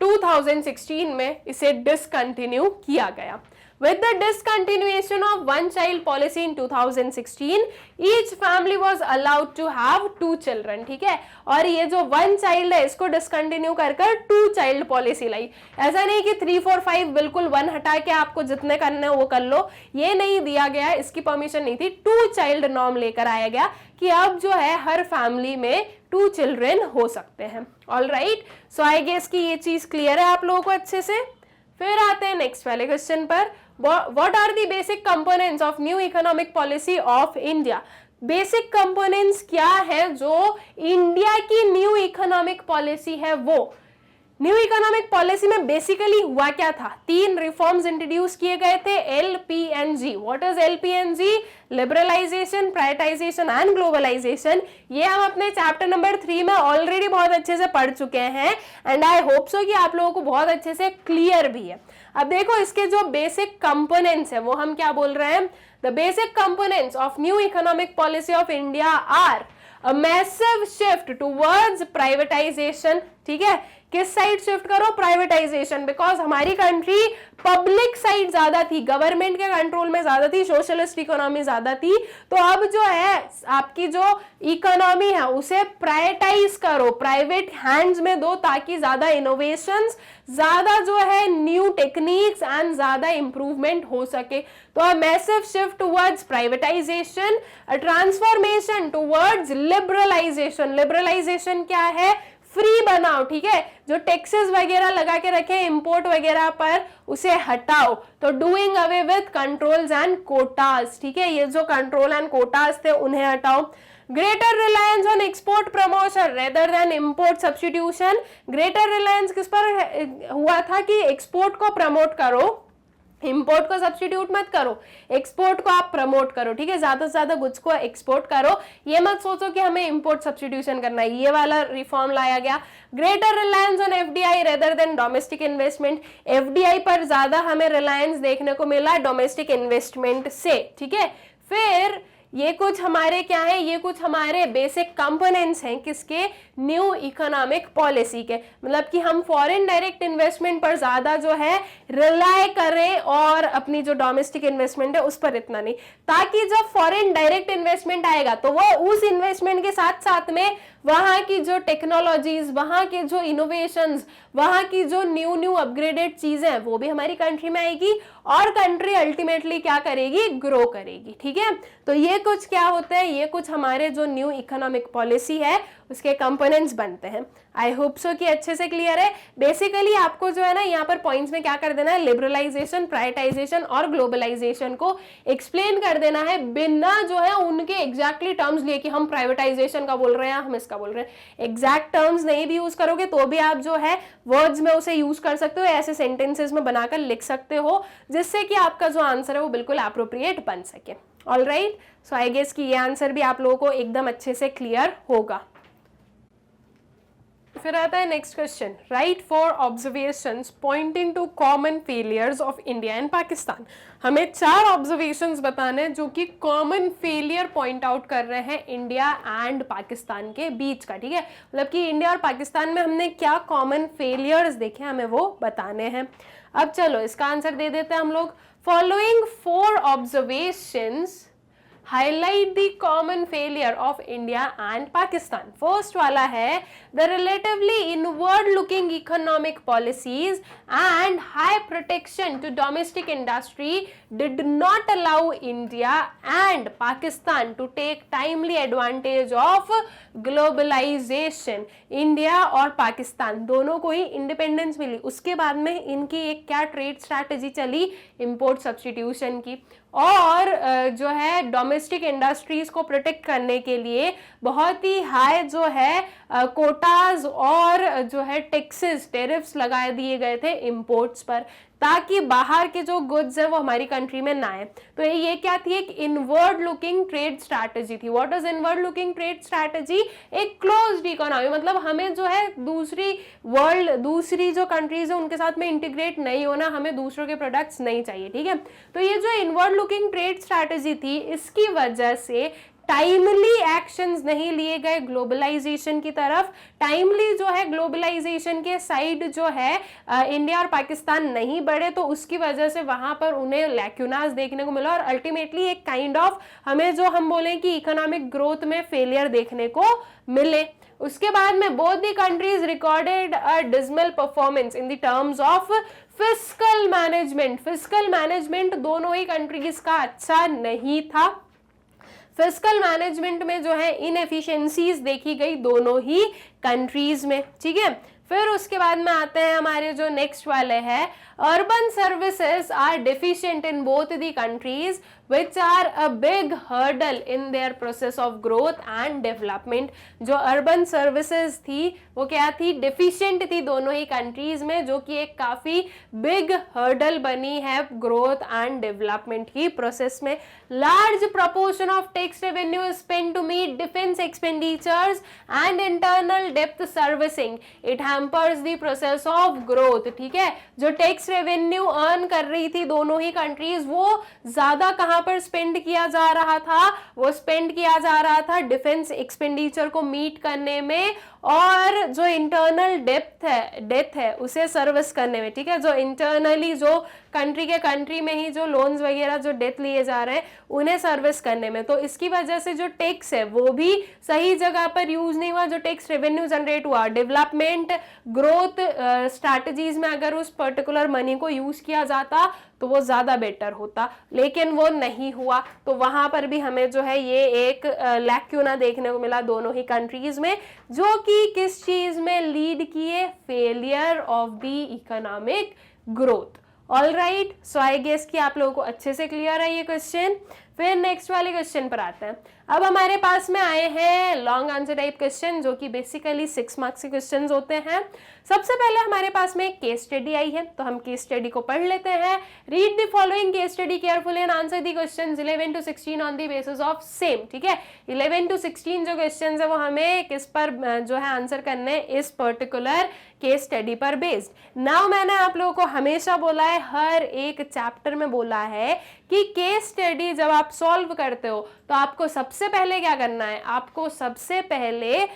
2016 में इसे डिसकंटिन्यू किया गया। With the discontinuation of one child policy in 2016, each family was allowed to have 2 children. ठीक है, और ये जो one child है इसको डिसकंटिन्यू कर 2 child पॉलिसी लाई। ऐसा नहीं कि 3, 4, 5 बिल्कुल 1 हटा के आपको जितने करने वो कर लो, ये नहीं दिया गया, इसकी परमिशन नहीं थी। 2 child नॉर्म लेकर आया गया कि अब जो है हर फैमिली में 2 चिल्ड्रेन हो सकते हैं। All right, so I guess कि ये चीज क्लियर है आप लोगों को अच्छे से। फिर आते हैं नेक्स्ट वाले क्वेश्चन पर। What are the basic components of new economic policy of India? Basic components क्या है जो इंडिया की न्यू इकोनॉमिक पॉलिसी है वो। न्यू इकोनॉमिक पॉलिसी में बेसिकली हुआ क्या था, 3 रिफॉर्म्स इंट्रोड्यूस किए गए थे, LPNG। What is LPNG? Liberalisation, privatisation and globalisation. ये हम अपने चैप्टर नंबर 3 में ऑलरेडी बहुत अच्छे से पढ़ चुके हैं एंड आई होप सो कि आप लोगों को बहुत अच्छे से क्लियर भी है। अब देखो इसके जो बेसिक कंपोनेंट्स है वो हम क्या बोल रहे हैं, the basic components of new economic policy of India are a massive shift towards privatisation. ठीक है, किस साइड शिफ्ट करो, प्राइवेटाइजेशन, बिकॉज हमारी कंट्री पब्लिक साइड ज्यादा थी, गवर्नमेंट के कंट्रोल में ज्यादा थी, सोशलिस्ट इकोनॉमी ज्यादा थी। तो अब जो है आपकी जो इकोनॉमी है उसे प्राइवेटाइज करो, प्राइवेट हैंड्स में दो, ताकि ज्यादा इनोवेशंस, ज्यादा जो है न्यू टेक्निक्स एंड ज्यादा इंप्रूवमेंट हो सके। तो a massive shift towards privatisation, a transformation towards liberalisation. Liberalisation क्या है, फ्री बनाओ। ठीक है, जो टैक्सेस वगैरह लगा के रखे इंपोर्ट वगैरह पर उसे हटाओ। तो doing away with controls and quotas. ठीक है, ये जो कंट्रोल एंड कोटास थे उन्हें हटाओ। Greater reliance on export promotion rather than import substitution. Greater Reliance किस पर हुआ था कि एक्सपोर्ट को प्रमोट करो, इंपोर्ट को सब्स्टिट्यूट मत करो, एक्सपोर्ट को आप प्रमोट करो। ठीक है, ज्यादा से ज्यादा गुड्स को एक्सपोर्ट करो, ये मत सोचो कि हमें इंपोर्ट सब्स्टिट्यूशन करना है। ये वाला रिफॉर्म लाया गया। Greater reliance on FDI rather than domestic investment. FDI पर ज्यादा हमें रिलायंस देखने को मिला डोमेस्टिक इन्वेस्टमेंट से। ठीक है, फिर ये कुछ हमारे क्या है, ये कुछ हमारे बेसिक कंपोनेंट्स हैं किसके, न्यू इकोनॉमिक पॉलिसी के। मतलब कि हम फॉरेन डायरेक्ट इन्वेस्टमेंट पर ज्यादा जो है रिलाय करें और अपनी जो डोमेस्टिक इन्वेस्टमेंट है उस पर इतना नहीं, ताकि जब फॉरेन डायरेक्ट इन्वेस्टमेंट आएगा तो वो उस इन्वेस्टमेंट के साथ साथ में वहां की जो टेक्नोलॉजीज, वहां के जो इनोवेशंस, वहां की जो न्यू अपग्रेडेड चीजें हैं वो भी हमारी कंट्री में आएगी और कंट्री अल्टीमेटली क्या करेगी, ग्रो करेगी। ठीक है, तो ये कुछ क्या होता है, ये कुछ हमारे जो न्यू इकोनॉमिक पॉलिसी है उसके कंपोनेंट्स बनते हैं। आई होप सो कि अच्छे से क्लियर है। बेसिकली आपको जो है ना यहाँ पर पॉइंट्स में क्या कर देना है, लिबरलाइजेशन, प्राइवेटाइजेशन और ग्लोबलाइजेशन को एक्सप्लेन कर देना है, बिना जो है उनके एग्जैक्टली टर्म्स लिए कि हम प्राइवेटाइजेशन का बोल रहे हैं, हम इसका बोल रहे हैं। एग्जैक्ट टर्म्स नहीं भी यूज करोगे तो भी आप जो है वर्ड्स में उसे यूज कर सकते हो, ऐसे सेंटेंसेस में बनाकर लिख सकते हो जिससे कि आपका जो आंसर है वो बिल्कुल एप्रोप्रिएट बन सके। All right, so I guess कि ये आंसर भी आप लोगों को एकदम अच्छे से क्लियर होगा। फिर आता है next question, right 4 observations pointing to common failures of India and Pakistan. हमें 4 ऑब्जर्वेशंस बताने हैं जो कि कॉमन फेलियर पॉइंट आउट कर रहे हैं इंडिया एंड पाकिस्तान के बीच का। ठीक है, मतलब कि इंडिया और पाकिस्तान में हमने क्या कॉमन फेलियर्स देखे हमें वो बताने हैं। अब चलो इसका आंसर दे देते हैं हम लोग। Following 4 observations highlight the common failure of India and Pakistan. First वाला है the relatively inward looking economic policies and high protection to domestic industry did not allow India and Pakistan to take timely advantage of globalisation. India और पाकिस्तान दोनों को ही independence मिली, उसके बाद में इनकी एक क्या ट्रेड स्ट्रैटेजी चली, इंपोर्ट सब्स्टिट्यूशन की, और जो है डोमेस्टिक इंडस्ट्रीज को प्रोटेक्ट करने के लिए बहुत ही हाई जो है कोटाज और जो है टैक्सेस टेरिफ्स लगा दिए गए थे इंपोर्ट्स पर, ताकि बाहर के जो गुड्स हैं वो हमारी कंट्री में ना आए। तो ये क्या थी, एक इनवर्ड लुकिंग ट्रेड स्ट्रैटेजी थी। What is inward looking trade strategy? एक क्लोज्ड इकोनॉमी, मतलब हमें जो है दूसरी जो कंट्रीज है उनके साथ में इंटीग्रेट नहीं होना, हमें दूसरों के प्रोडक्ट्स नहीं चाहिए, ठीक है। तो ये जो इनवर्ड लुकिंग ट्रेड स्ट्रैटेजी थी, इसकी वजह से टाइमली एक्शंस नहीं लिए गए ग्लोबलाइजेशन की तरफ। टाइमली जो है ग्लोबलाइजेशन के साइड जो है इंडिया और पाकिस्तान नहीं बढ़े, तो उसकी वजह से वहां पर उन्हें लैक्यूनास देखने को मिला और अल्टीमेटली एक काइंड ऑफ हमें जो हम बोलें कि इकोनॉमिक ग्रोथ में फेलियर देखने को मिले। उसके बाद में both the countries recorded a dismal performance in the terms of fiscal management. Fiscal management दोनों ही कंट्रीज का अच्छा नहीं था। फिस्कल मैनेजमेंट में जो है इनएफिशिएंसीज देखी गई दोनों ही कंट्रीज में, ठीक है। फिर उसके बाद में आते हैं हमारे जो नेक्स्ट वाले हैं, urban services are deficient in both the countries which are a big hurdle in their process of growth and development। जो अर्बन सर्विसेज थी वो क्या थी, डेफिशिएंट थी दोनों ही कंट्रीज में, जो कि एक काफी बिग हर्डल बनी है ग्रोथ एंड डेवलपमेंट की प्रोसेस में। Large proportion of tax revenue is spent to meet defence expenditures and internal डेप्थ servicing, it hampers the process of growth, ठीक है। जो टैक्स रेवेन्यू अर्न कर रही थी दोनों ही कंट्रीज, वो ज्यादा कहां पर स्पेंड किया जा रहा था, वो स्पेंड किया जा रहा था डिफेंस एक्सपेंडिचर को मीट करने में, और जो इंटरनल डेप्थ है उसे सर्विस करने में, ठीक है। जो इंटरनली जो कंट्री में ही जो लोन्स वगैरह जो डेथ लिए जा रहे हैं उन्हें सर्विस करने में। तो इसकी वजह से जो टैक्स है वो भी सही जगह पर यूज नहीं हुआ, जो टैक्स रेवेन्यू जनरेट हुआ डेवलपमेंट ग्रोथ स्ट्रैटेजीज में अगर उस पर्टिकुलर मनी को यूज किया जाता तो वो ज्यादा बेटर होता, लेकिन वो नहीं हुआ। तो वहां पर भी हमें जो है ये एक लैक्यूना देखने को मिला दोनों ही कंट्रीज में, जो कि किस चीज में लीड किए, failure of the economic growth. All right, so I guess कि आप लोगों को अच्छे से क्लियर है ये क्वेश्चन। फिर नेक्स्ट वाले क्वेश्चन पर आते हैं। अब हमारे पास में आए हैं लॉन्ग आंसर टाइप क्वेश्चन, जो कि बेसिकली 6 मार्क्स के क्वेश्चन होते हैं। सबसे पहले हमारे पास में एक केस स्टडी आई है, तो हम केस स्टडी को पढ़ लेते हैं। Read the following case study carefully and answer the questions 11 to 16 on the basis of same, ठीक है। 11 to 16 जो क्वेश्चंस है वो हमें किस पर जो है आंसर करने, इस पर्टिकुलर केस स्टडी पर बेस्ड। नाउ मैंने आप लोगों को हमेशा बोला है, हर एक चैप्टर में बोला है कि केस स्टडी जब आप सॉल्व करते हो तो आपको सबसे पहले क्या करना है, आपको सबसे पहले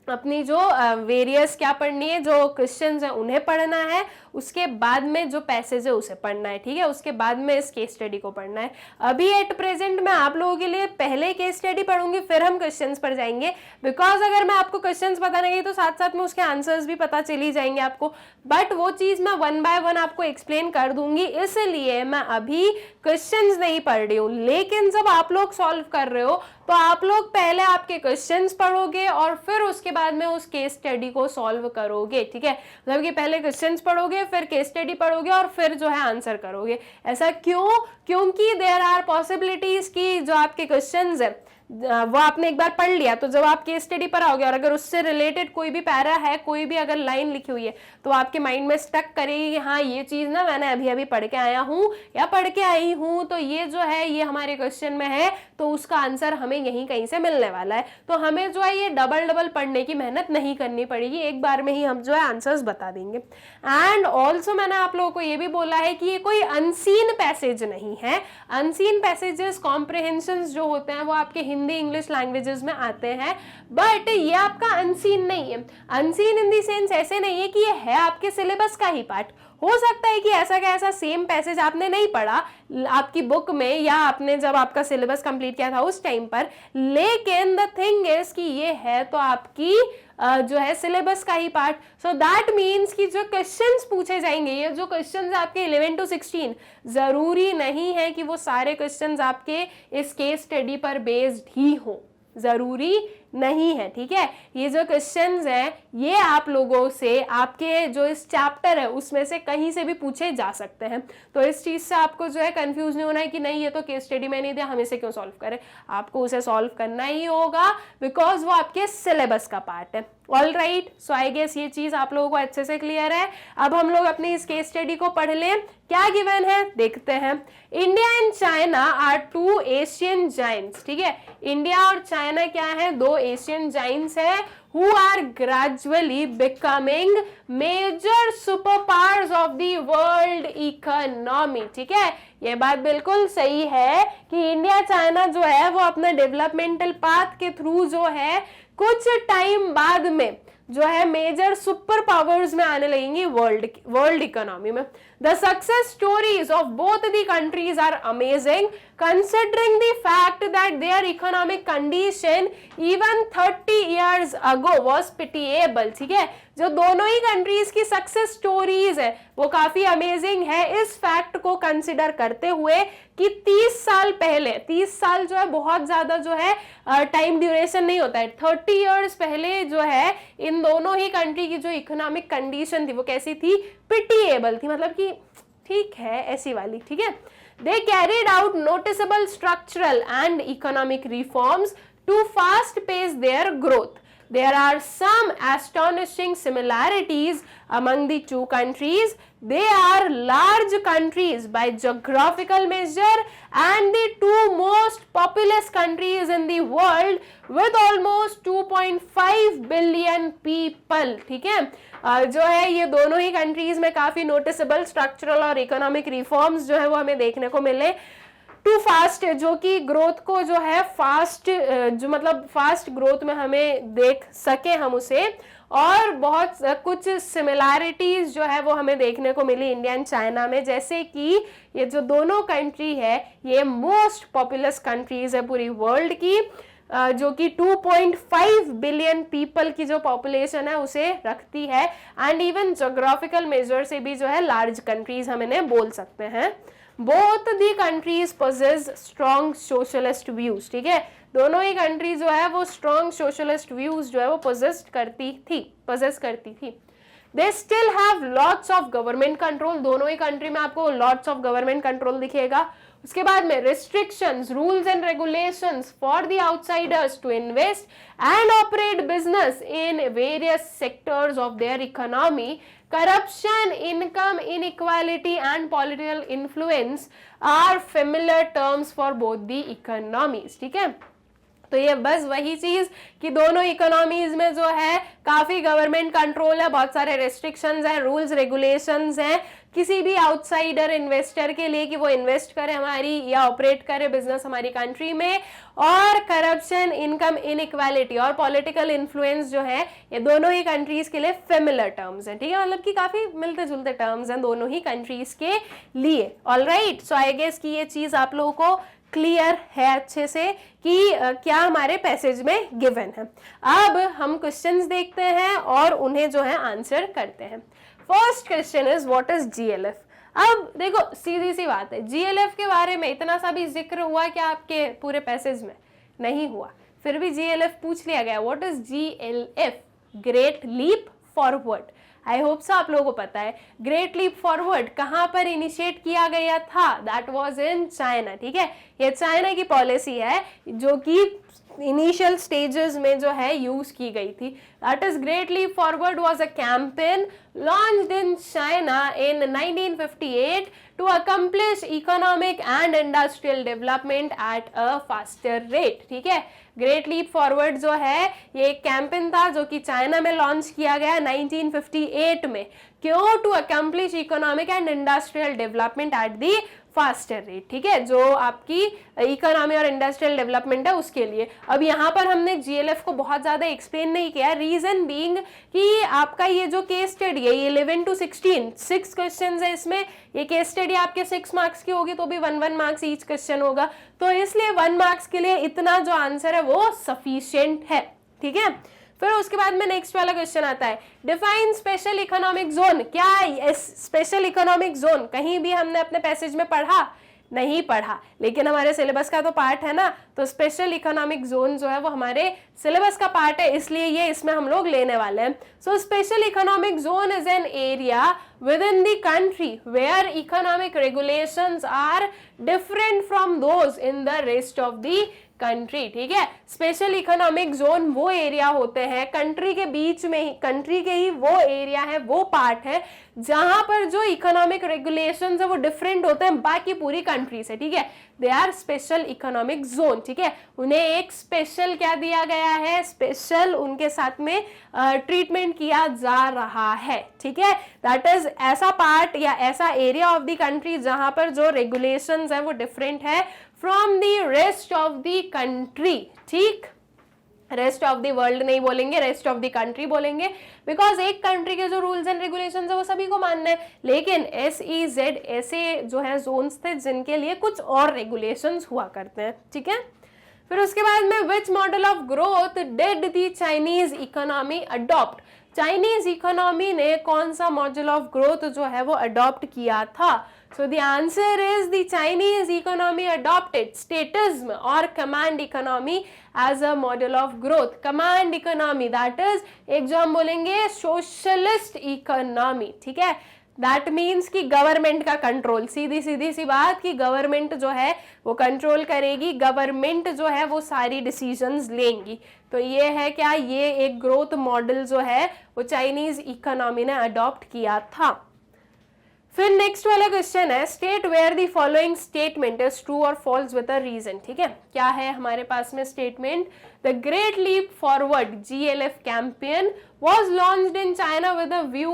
अपनी जो वेरियस क्या पढ़नी है, जो क्वेश्चंस हैं उन्हें पढ़ना है, उसके बाद में जो पैसेज है उसे पढ़ना है, ठीक है। उसके बाद में इस केस स्टडी को पढ़ना है। अभी एट प्रेजेंट मैं आप लोगों के लिए पहले केस स्टडी पढ़ूंगी, फिर हम क्वेश्चंस पर जाएंगे, बिकॉज अगर मैं आपको क्वेश्चंस पता नहीं तो साथ साथ में उसके आंसर्स भी पता चली जाएंगे आपको, बट वो चीज मैं 1 by 1 आपको एक्सप्लेन कर दूंगी, इसलिए मैं अभी क्वेश्चंस नहीं पढ़ रही हूँ। लेकिन जब आप लोग सॉल्व कर रहे हो तो आप लोग पहले आपके क्वेश्चंस पढ़ोगे और फिर उसके बाद में उस केस स्टडी को सॉल्व करोगे, ठीक है। मतलब कि पहले क्वेश्चंस पढ़ोगे, फिर केस स्टडी पढ़ोगे और फिर जो है आंसर करोगे। ऐसा क्यों? क्योंकि देयर आर पॉसिबिलिटीज कि जो आपके क्वेश्चंस है वो आपने एक बार पढ़ लिया, तो जब आप केस स्टडी पर आओगे और अगर उससे रिलेटेड कोई भी पैरा है, कोई भी अगर लाइन लिखी हुई है, तो आपके माइंड में स्टक करेगी कि हाँ ये चीज ना मैंने अभी अभी पढ़ के आया हूँ या पढ़ के आई हूँ, तो ये जो है ये हमारे क्वेश्चन में है, तो उसका आंसर हमें यहीं कहीं से मिलने वाला है। तो हमें जो है ये डबल पढ़ने की मेहनत नहीं करनी पड़ेगी, एक बार में ही हम जो है आंसर्स बता देंगे। एंड ऑल्सो मैंने आप लोगों को ये भी बोला है कि ये कोई अनसीन पैसेज नहीं है। अनसीन पैसेजेस कॉम्प्रिहेंशंस जो होते हैं वो आपके हिंदी इंग्लिश लैंग्वेजेस में आते हैं, बट ये आपका अनसीन नहीं है। अनसीन इन दी सेंस ऐसे नहीं है कि ये है आपके सिलेबस का ही पार्ट, हो सकता है कि ऐसा का ऐसा सेम पैसेज आपने नहीं पढ़ा आपकी बुक में या आपने जब आपका सिलेबस कंप्लीट किया था उस टाइम पर, लेकिन द थिंग इज कि ये है तो आपकी जो है सिलेबस का ही पार्ट। सो दैट मीन्स कि जो क्वेश्चंस पूछे जाएंगे, ये जो क्वेश्चंस आपके 11 to 16, जरूरी नहीं है कि वो सारे क्वेश्चंस आपके इस केस स्टडी पर बेस्ड ही हो, जरूरी नहीं है, ठीक है। ये जो क्वेश्चंस हैं ये आप लोगों से आपके जो इस चैप्टर है उसमें से कहीं से भी पूछे जा सकते हैं। तो इस चीज से आपको जो है कंफ्यूज नहीं होना है कि नहीं ये तो केस स्टडी में नहीं दिया, हम इसे क्यों सॉल्व करें। आपको उसे सॉल्व करना ही होगा बिकॉज वो आपके सिलेबस का पार्ट है। All right, so I guess ये चीज आप लोगों को अच्छे से क्लियर है। अब हम लोग अपनी इस केस स्टडी को पढ़ लें। क्या गिवन है देखते हैं। India and China are two Asian giants, ठीक है। इंडिया और चाइना क्या है, दो एशियन जाइंट्स है who are gradually becoming major superpowers of the world economy, ठीक है। ये बात बिल्कुल सही है कि इंडिया चाइना जो है वो अपना डेवलपमेंटल पाथ के थ्रू जो है कुछ टाइम बाद में जो है मेजर सुपर पावर्स में आने लगेंगी वर्ल्ड इकोनॉमी में। The success stories of both the countries are amazing considering the fact that their economic condition even 30 years ago was pitiable, ठीक है। जो दोनों ही कंट्रीज की सक्सेस स्टोरीज है वो काफी अमेजिंग है इस फैक्ट को कंसिडर करते हुए कि 30 साल पहले, 30 साल जो है बहुत ज्यादा जो है टाइम ड्यूरेशन नहीं होता है, 30 इयर्स पहले जो है इन दोनों ही कंट्री की जो इकोनॉमिक कंडीशन थी वो कैसी थी, पिटिएबल थी, मतलब कि ठीक है ऐसी वाली, ठीक है। They carried out noticeable structural and economic reforms to fast pace their growth. There are some astonishing similarities among the two countries. They are large countries by geographical measure and the two most populous countries in the world with almost 2.5 billion people, ठीक है। जो है ये दोनों ही countries में काफी noticeable structural और economic reforms जो है वो हमें देखने को मिले। टू फास्ट, जो कि ग्रोथ को जो है फास्ट, जो मतलब फास्ट ग्रोथ में हमें देख सके हम उसे, और बहुत कुछ सिमिलैरिटीज जो है वो हमें देखने को मिली इंडिया एंड चाइना में, जैसे कि ये जो दोनों कंट्री है ये मोस्ट पॉपुलस कंट्रीज है पूरी वर्ल्ड की, जो कि 2.5 बिलियन पीपल की जो पॉपुलेशन है उसे रखती है, एंड इवन जोग्राफिकल मेजर से भी जो है लार्ज कंट्रीज हम इन्हें बोल सकते हैं। Both the countries possess strong socialist views, ठीक है। दोनों ही कंट्री जो है वो स्ट्रॉन्ग सोशलिस्ट व्यूज जो है वो पोजेस करती थी। They still have lots of government control, दोनों ही कंट्री में आपको लॉट्स ऑफ गवर्नमेंट कंट्रोल दिखेगा। उसके बाद में restrictions, rules and regulations for the outsiders to invest and operate business in various sectors of their economy, corruption, income inequality and political influence are familiar terms for both the economies, ठीक है। तो ये बस वही चीज कि दोनों economies में जो है काफी गवर्नमेंट कंट्रोल है, बहुत सारे रेस्ट्रिक्शंस हैं, रूल्स रेगुलेशंस हैं किसी भी आउटसाइडर इन्वेस्टर के लिए कि वो इन्वेस्ट करे हमारी या ऑपरेट करे बिजनेस हमारी कंट्री में, और करप्शन, इनकम इनइक्वालिटी और पॉलिटिकल इन्फ्लुएंस जो है ये दोनों ही कंट्रीज के लिए फेमिलर टर्म्स हैं, ठीक है। मतलब कि काफी मिलते जुलते टर्म्स हैं दोनों ही कंट्रीज के लिए। ऑलराइट, सो आई गेस कि ये चीज आप लोगों को क्लियर है अच्छे से कि क्या हमारे पैसेज में गिवन है। अब हम क्वेश्चंस देखते हैं और उन्हें जो है आंसर करते हैं। First question is what is GLF. अब देखो सीधी सी बात है, जीएलएफ के बारे में इतना सा भी जिक्र हुआ क्या आपके पूरे पैसेज में? नहीं हुआ, फिर भी जीएलएफ पूछ लिया गया। What is GLF? Great leap forward. I hope so आप लोगों को पता है ग्रेट लीप फॉरवर्ड कहाँ पर इनिशिएट किया गया था? दैट वाज इन चाइना, ठीक है। ये चाइना की पॉलिसी है जो कि इनिशियल स्टेजेस में जो है यूज की गई थी। That is great leap forward was a campaign launched in China in 1958 to accomplish economic and industrial development at a faster rate, ठीक है। ग्रेट लीप फॉरवर्ड जो है ये एक कैंपेन था जो कि चाइना में लॉन्च किया गया 1958 में। क्यों? To accomplish economic and industrial development at the faster rate, ठीक है, जो आपकी इकोनॉमी और इंडस्ट्रियल डेवलपमेंट है उसके लिए। अब यहाँ पर हमने जीएलएफ को बहुत ज्यादा एक्सप्लेन नहीं किया, रीजन बीइंग कि आपका ये जो केस स्टडी यही 11 to 16 6 क्वेश्चन है इसमें। ये केस स्टडी आपके 6 मार्क्स की होगी तो भी 1 मार्क्स ईच क्वेश्चन होगा, तो इसलिए 1 मार्क्स के लिए इतना जो आंसर है वो सफिशिएंट है, ठीक है। फिर उसके बाद में नेक्स्ट वाला क्वेश्चन आता है, डिफाइन स्पेशल इकोनॉमिक जोन। क्या स्पेशल इकोनॉमिक जोन कहीं भी हमने अपने पैसेज में पढ़ा? नहीं पढ़ा, लेकिन हमारे सिलेबस का तो पार्ट है ना, तो स्पेशल इकोनॉमिक जोन जो है वो हमारे सिलेबस का पार्ट है, इसलिए ये इसमें हम लोग लेने वाले हैं। So special economic zone is an area within the country where economic regulations are different from those in the rest of the country, ठीक है। स्पेशल इकोनॉमिक जोन वो एरिया होते हैं कंट्री के बीच में ही, कंट्री के ही वो एरिया है, वो पार्ट है जहां पर जो इकोनॉमिक रेगुलेशंस है वो डिफरेंट होते हैं बाकी पूरी कंट्री से, ठीक है। They are special economic zone, ठीक है। उन्हें एक स्पेशल क्या दिया गया है, स्पेशल उनके साथ में ट्रीटमेंट किया जा रहा है, ठीक है। दैट इज ऐसा पार्ट या ऐसा एरिया ऑफ द कंट्री जहां पर जो रेगुलेशंस है वो डिफरेंट है from the rest of the country, ठीक। रेस्ट ऑफ द वर्ल्ड नहीं बोलेंगे, रेस्ट ऑफ द कंट्री बोलेंगे, बिकॉज एक कंट्री के जो रूल्स एंड रेगुलेशंस है वो सभी को मानना है, लेकिन SEZ ऐसे जो है जोन्स थे जिनके लिए कुछ और रेगुलेशंस हुआ करते हैं, ठीक है। फिर उसके बाद में which model of growth did the Chinese economy adopt. Chinese economy ने कौन सा मॉडल ऑफ ग्रोथ जो है वो अडॉप्ट किया था? So the answer is the Chinese economy adopted statism or command economy as a model of growth. Command economy, that is एक जो हम बोलेंगे socialist economy, ठीक है। That means कि गवर्नमेंट का कंट्रोल, सीधी सी बात कि गवर्नमेंट जो है वो कंट्रोल करेगी, गवर्नमेंट जो है वो सारी डिसीजंस लेंगी। तो ये है क्या, ये एक ग्रोथ मॉडल जो है वो चाइनीज इकोनॉमी ने अडॉप्ट किया था। फिर नेक्स्ट वाला क्वेश्चन है, state where the following statement is true और फॉल्स विद अ रीजन, ठीक है। क्या है हमारे पास में statement, the great leap forward GLF campaign was launched in China with a view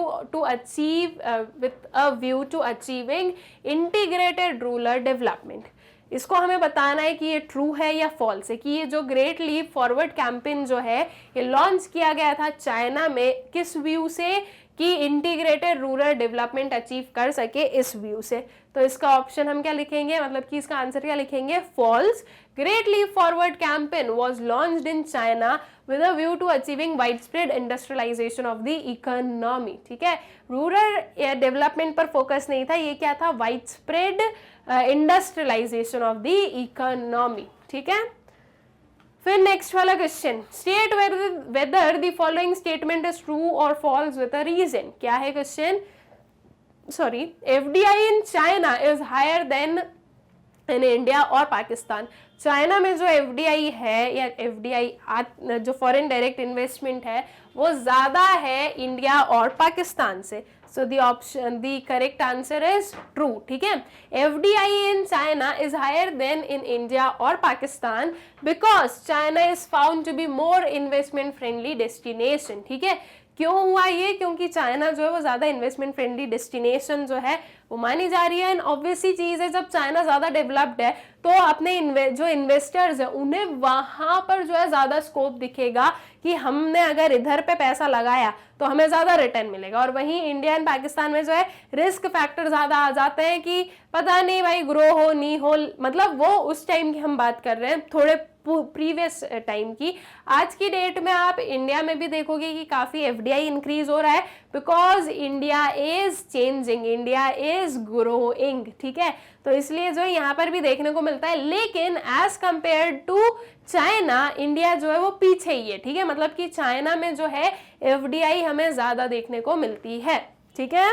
to achieving integrated rural development। इसको हमें बताना है कि ये ट्रू है या फॉल्स है, कि ये जो ग्रेट लीप फॉरवर्ड कैंपेन जो है ये लॉन्च किया गया था चाइना में, किस व्यू से, कि इंटीग्रेटेड रूरल डेवलपमेंट अचीव कर सके, इस व्यू से। तो इसका ऑप्शन हम क्या लिखेंगे, मतलब कि इसका आंसर क्या लिखेंगे, false. Great leap forward campaign was launched in China with a view to achieving widespread industrialisation of the economy, ठीक है। रूरल डेवलपमेंट पर फोकस नहीं था, ये क्या था, widespread industrialisation of the economy, ठीक है। फिर नेक्स्ट वाला question, state whether the following statement is true और फॉल्स विद अ रीजन। क्या है question, sorry, FDI in China is higher than in India और पाकिस्तान। चाइना में जो FDI है या FDI जो फॉरेन डायरेक्ट इन्वेस्टमेंट है वो ज्यादा है इंडिया और पाकिस्तान से। So the correct answer is true, ठीक है। FDI in China is higher than in India और Pakistan because China is found to be more investment friendly destination, ठीक है। क्यों हुआ ये, क्योंकि चाइना जो है वो ज्यादा इन्वेस्टमेंट फ्रेंडली डेस्टिनेशन जो है वो मानी जा रही है। एंड ऑब्वियस सी चीज है, जब चाइना ज्यादा डेवलप्ड है तो अपने जो इन्वेस्टर्स है उन्हें वहां पर जो है ज्यादा स्कोप दिखेगा कि हमने अगर इधर पे पैसा लगाया तो हमें ज्यादा रिटर्न मिलेगा। और वहीं इंडिया एंड पाकिस्तान में जो है रिस्क फैक्टर ज्यादा आ जाते हैं कि पता नहीं भाई ग्रो हो नहीं हो, मतलब वो उस टाइम की हम बात कर रहे हैं, थोड़े प्रीवियस टाइम की। आज की डेट में आप इंडिया में भी देखोगे कि काफी FDI इंक्रीज हो रहा है because India is changing, India is growing, ठीक है। तो इसलिए जो यहाँ पर भी देखने को मिलता है, लेकिन as compare to China India जो है वो पीछे ही है, ठीक है। मतलब कि चाइना में जो है FDI हमें ज्यादा देखने को मिलती है, ठीक है।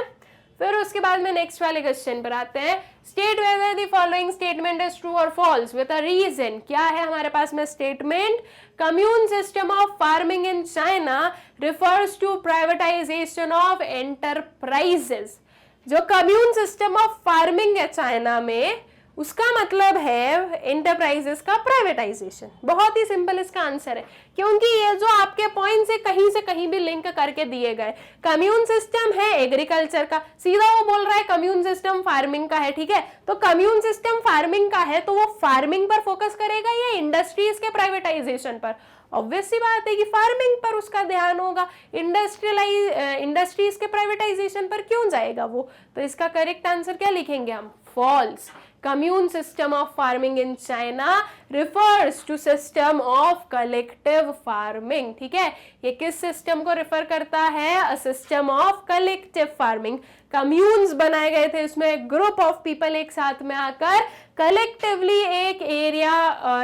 फिर उसके बाद में नेक्स्ट वाले क्वेश्चन पर आते हैं, state whether the following statement is true और फॉल्स विद अ रीजन। क्या है हमारे पास में statement, commune system of farming in China refers to privatisation of enterprises. जो कम्यून सिस्टम ऑफ फार्मिंग है चाइना में उसका मतलब है एंटरप्राइजेस का प्राइवेटाइजेशन। बहुत ही सिंपल इसका आंसर है, क्योंकि ये जो आपके पॉइंट से कहीं भी लिंक करके दिए गए, कम्यून सिस्टम है एग्रीकल्चर का, सीधा वो बोल रहा है कम्यून सिस्टम फार्मिंग का है, ठीक है। तो कम्यून सिस्टम फार्मिंग का है तो वो फार्मिंग पर फोकस करेगा या इंडस्ट्रीज के प्राइवेटाइजेशन पर? ऑब्वियस सी बात है कि फार्मिंग पर उसका ध्यान होगा, इंडस्ट्रीज के प्राइवेटाइजेशन पर क्यों जाएगा वो? तो इसका करेक्ट आंसर क्या लिखेंगे हम? False. Commune system of farming in China refers to system of collective farming। ठीक है, ये किस सिस्टम को रेफर करता है? A system of collective farming। Communes बनाए गए थे, इसमें ग्रुप ऑफ पीपल एक साथ में आकर कलेक्टिवली एक एरिया,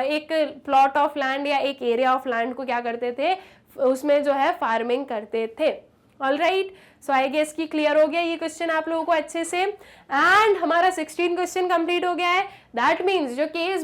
एक प्लॉट ऑफ लैंड या एक एरिया ऑफ लैंड को क्या करते थे? उसमें जो है फार्मिंग करते थे। All right, so I guess की क्लियर हो गया ये क्वेश्चन आप लोगों को अच्छे से। एंड हमारा 16 क्वेश्चन कंप्लीट हो गया है। दैट मीन्स जो केस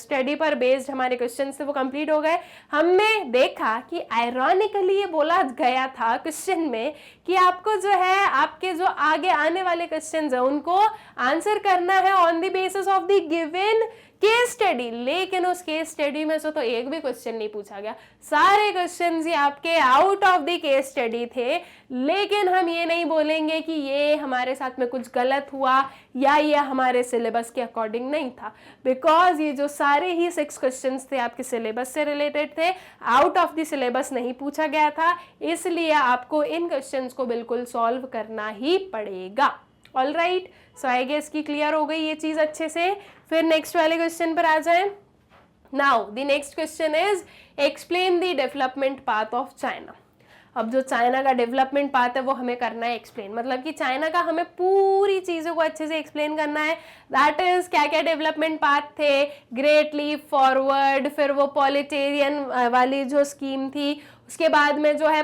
स्टडी पर बेस्ड हमारे क्वेश्चन थे वो कंप्लीट हो गए। हमने देखा कि आयरॉनिकली ये बोला गया था क्वेश्चन में कि आपको जो है आपके जो आगे आने वाले क्वेश्चन है उनको आंसर करना है on the basis of the given case study, लेकिन उस केस स्टडी में से तो एक भी क्वेश्चन नहीं पूछा गया। सारे क्वेश्चन ही आपके out of the case study थे। लेकिन हम ये नहीं बोलेंगे कि ये हमारे साथ में कुछ गलत हुआ या ये हमारे सिलेबस के अकॉर्डिंग नहीं था, बिकॉज ये जो सारे ही 6 क्वेश्चंस थे आपके सिलेबस से रिलेटेड थे, आउट ऑफ द सिलेबस नहीं पूछा गया था, इसलिए आपको इन क्वेश्चंस को बिल्कुल सॉल्व करना ही पड़ेगा। All right, so I guess की क्लियर हो गई ये चीज अच्छे से। फिर नेक्स्ट वाले क्वेश्चन पर आ जाएं। Now the next question is explain the development path of China. अब जो चाइना का डेवलपमेंट पाथ है वो हमें करना है एक्सप्लेन, मतलब कि चाइना का हमें पूरी चीजों को अच्छे से एक्सप्लेन करना है। दैट इज क्या क्या डेवलपमेंट पाथ थे, ग्रेट लीप फॉरवर्ड, फिर वो पॉलिटेरियन वाली जो स्कीम थी, उसके बाद में जो है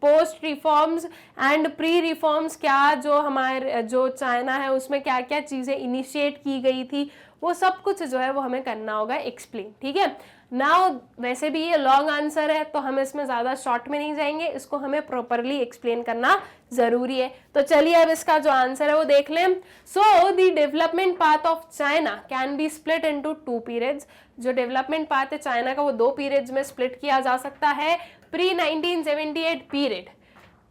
post reforms and pre reforms, क्या जो हमारे जो चाइना है उसमें क्या क्या चीज़ें इनिशिएट की गई थी, वो सब कुछ जो है वो हमें करना होगा एक्सप्लेन। ठीक है, नाउ वैसे भी ये लॉन्ग आंसर है तो हम इसमें ज़्यादा शॉर्ट में नहीं जाएंगे, इसको हमें प्रॉपरली एक्सप्लेन करना ज़रूरी है। तो चलिए अब इसका जो आंसर है वो देख लें। So the development path of China can be split into 2 periods. जो डेवलपमेंट पाथ है चाइना का वो 2 पीरियड्स में स्प्लिट किया जा सकता है। Pre-1978 period,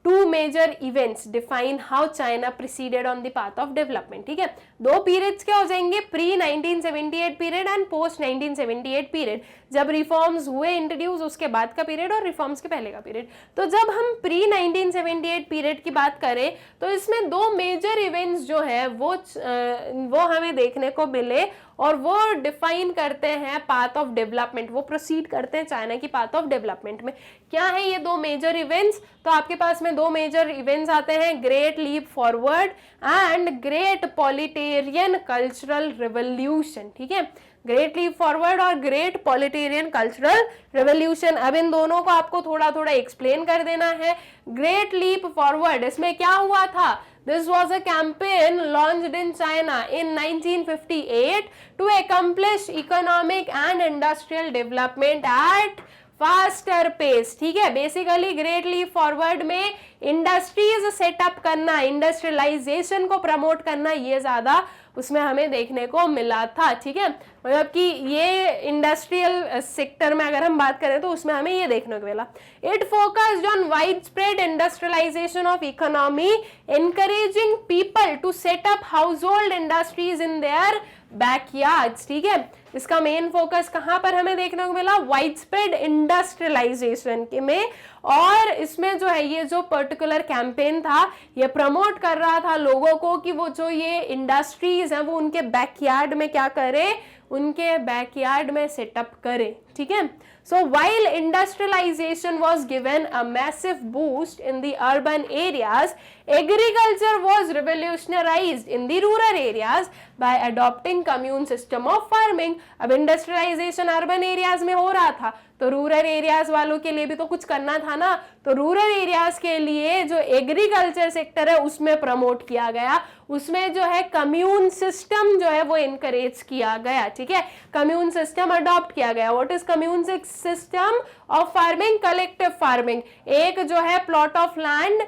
2 major events define how China proceeded on the path of development। ठीक है, 2 पीरियड्स क्या हो जाएंगे? Pre-1978 period and post-1978 period. जब रिफॉर्म्स हुए इंट्रोड्यूस उसके बाद का पीरियड और रिफॉर्म्स के पहले का पीरियड। तो जब हम Pre-1978 पीरियड की बात करें तो इसमें 2 मेजर इवेंट्स जो है वो हमें देखने को मिले और वो डिफाइन करते हैं पाथ ऑफ डेवलपमेंट, वो प्रोसीड करते हैं चाइना की पाथ ऑफ डेवलपमेंट में। क्या है ये 2 मेजर इवेंट्स? तो आपके पास में 2 मेजर इवेंट्स आते हैं, great leap forward and great proletarian cultural revolution. ठीक है, ग्रेट लीप फॉरवर्ड और ग्रेट पॉलिटेरियन कल्चरल रिवॉल्यूशन। अब इन दोनों को आपको थोड़ा थोड़ा एक्सप्लेन कर देना है। ग्रेट लीप फॉरवर्ड, इसमें क्या हुआ था? This was a campaign launched in China in 1958 to accomplish economic and industrial development at faster pace। ठीक है, बेसिकली ग्रेट लीप फॉरवर्ड में इंडस्ट्रीज सेटअप करना, इंडस्ट्रियलाइजेशन को प्रमोट करना, ये ज्यादा उसमें हमें देखने को मिला था। ठीक है, मतलब कि ये इंडस्ट्रियल सेक्टर में अगर हम बात करें तो उसमें हमें ये देखने को मिला। It focused on widespread industrialisation of economy, encouraging people to set up household industries in their backyards. ठीक है, इसका मेन फोकस कहां पर हमें देखने को मिला? वाइड स्प्रेड इंडस्ट्रियलाइजेशन के में। और इसमें जो है ये जो पर्टिकुलर कैंपेन था ये प्रमोट कर रहा था लोगों को कि वो जो ये इंडस्ट्रीज हैं वो उनके बैकयार्ड में क्या करे, उनके बैकयार्ड में सेटअप करे। ठीक है, so while industrialization was given a massive boost in the urban areas, agriculture was revolutionized in the rural areas by adopting commune system of farming। अब इंडस्ट्रियलाइजेशन अर्बन एरियाज में हो रहा था तो रूरल एरियाज वालों के लिए भी तो कुछ करना था ना, तो रूरल एरियाज के लिए जो एग्रीकल्चर सेक्टर है उसमें प्रमोट किया गया, उसमें जो है कम्यून सिस्टम जो है वो इनकरेज किया गया। ठीक है, कम्यून सिस्टम अडॉप्ट किया गया। What is commune system of farming? Collective farming. एक जो है प्लॉट ऑफ लैंड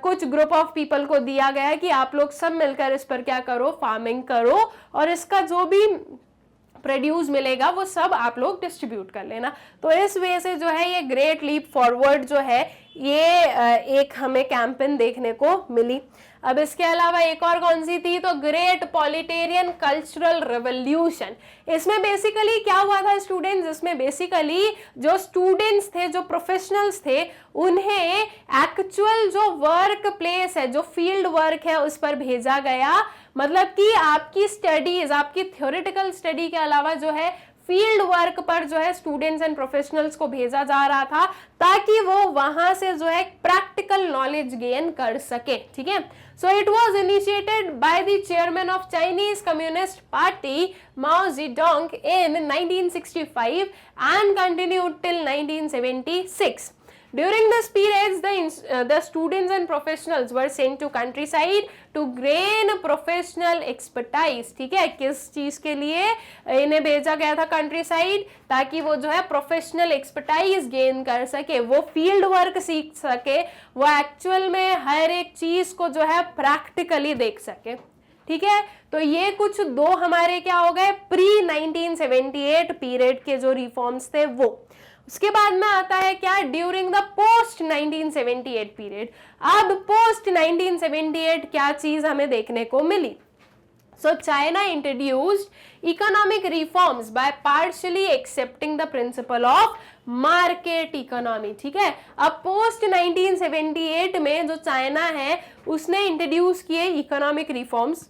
कुछ ग्रुप ऑफ पीपल को दिया गया कि आप लोग सब मिलकर इस पर क्या करो, फार्मिंग करो, और इसका जो भी प्रोड्यूस मिलेगा वो सब आप लोग डिस्ट्रीब्यूट कर लेना। तो इस वजह से जो है ये ग्रेट लीप फॉरवर्ड जो है ये एक हमें कैंपेन देखने को मिली। अब इसके अलावा एक और कौन सी थी, तो ग्रेट पॉलिटेरियन कल्चरल रेवोल्यूशन। इसमें बेसिकली क्या हुआ था स्टूडेंट्स, इसमें बेसिकली जो स्टूडेंट्स थे, जो प्रोफेशनल्स थे, उन्हें एक्चुअल जो वर्क प्लेस है, जो फील्ड वर्क है, उस पर भेजा गया। मतलब कि आपकी स्टडीज, आपकी थ्योरेटिकल स्टडी के अलावा जो है फील्ड वर्क पर जो है स्टूडेंट्स एंड प्रोफेशनल्स को भेजा जा रहा था, ताकि वो वहां से जो है प्रैक्टिकल नॉलेज गेन कर सके। ठीक है, so it was initiated by the chairman of Chinese communist party Mao Zedong in 1965 and continued till 1976. During this period, the students and professionals were sent to countryside to gain professional expertise. ठीक है, किस चीज के लिए इन्हें भेजा गया था कंट्री साइड, ताकि वो जो है प्रोफेशनल एक्सपर्टाइज गेन कर सके, वो फील्ड वर्क सीख सके, वो एक्चुअल में हर एक चीज को जो है प्रैक्टिकली देख सके। ठीक है, तो ये कुछ दो हमारे क्या हो गए, प्री 1978 पीरियड के जो रिफॉर्म्स थे वो। उसके बाद में आता है क्या, ड्यूरिंग द पोस्ट 1978 पीरियड। अब पोस्ट 1978 क्या चीज हमें देखने को मिली, so China introduced economic reforms by partially accepting the principle of market economy. ठीक है, अब पोस्ट 1978 में जो चाइना है उसने इंट्रोड्यूस किए इकोनॉमिक रिफॉर्म्स,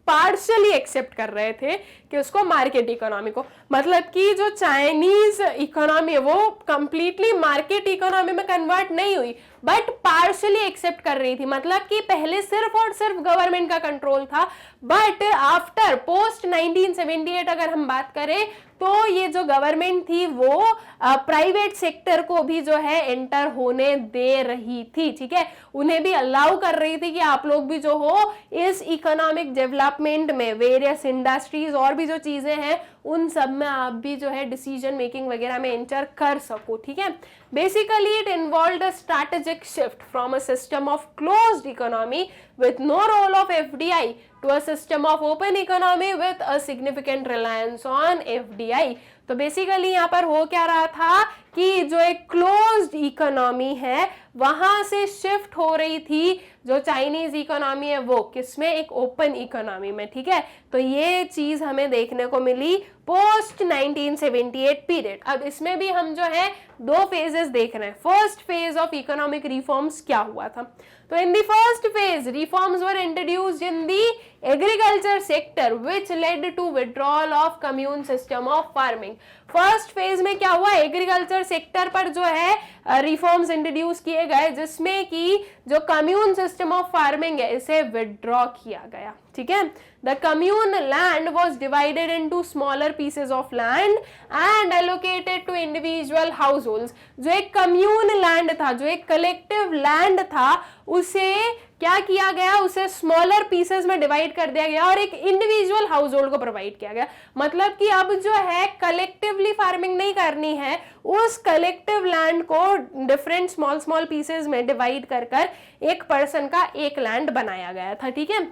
पार्शियली एक्सेप्ट कर रहे थे कि उसको मार्केट इकोनॉमी को, मतलब कि जो चाइनीज इकोनॉमी है वो कंप्लीटली मार्केट इकोनॉमी में कन्वर्ट नहीं हुई, बट पार्शियली एक्सेप्ट कर रही थी। मतलब कि पहले सिर्फ और सिर्फ गवर्नमेंट का कंट्रोल था, बट आफ्टर पोस्ट 1978 अगर हम बात करें तो ये जो गवर्नमेंट थी वो प्राइवेट सेक्टर को भी जो है एंटर होने दे रही थी। ठीक है, उन्हें भी अलाउ कर रही थी कि आप लोग भी जो हो इस इकोनॉमिक डेवलपमेंट में वेरियस इंडस्ट्रीज और भी जो चीजें हैं उन सब में आप भी जो है डिसीजन मेकिंग वगैरह में एंटर कर सको। ठीक है, basically it involved a strategic shift from a system of closed economy with no role of FDI to a system of open economy with a significant reliance on FDI. तो basically यहाँ पर हो क्या रहा था कि जो एक क्लोज्ड इकोनॉमी है वहां से शिफ्ट हो रही थी जो चाइनीज इकोनॉमी है वो किसमें, एक ओपन इकोनॉमी में। ठीक है, तो ये चीज हमें देखने को मिली पोस्ट 1978 पीरियड। अब इसमें भी हम जो है दो फेजेस देख रहे हैं। First phase of economic reforms क्या हुआ था, तो in the first phase reforms were introduced in the agriculture sector which led to withdrawal of commune system of farming. First phase में क्या हुआ, एग्रीकल्चर सेक्टर पर जो है रिफॉर्म्स इंट्रोड्यूस किए गए, जिसमें कि जो कम्यून सिस्टम ऑफ फार्मिंग है इसे विड्रॉ किया गया। ठीक है, the commune land was divided into smaller pieces of land and allocated to individual households. जो एक कम्यून लैंड था, जो एक कलेक्टिव लैंड था, उसे क्या किया गया, उसे स्मॉलर पीसेस में डिवाइड कर दिया गया और एक इंडिविजुअल हाउस होल्ड को प्रोवाइड किया गया। मतलब कि अब जो है कलेक्टिवली फार्मिंग नहीं करनी है, उस कलेक्टिव लैंड को डिफरेंट स्मॉल पीसेस में डिवाइड कर कर एक पर्सन का एक लैंड बनाया गया था। ठीक है,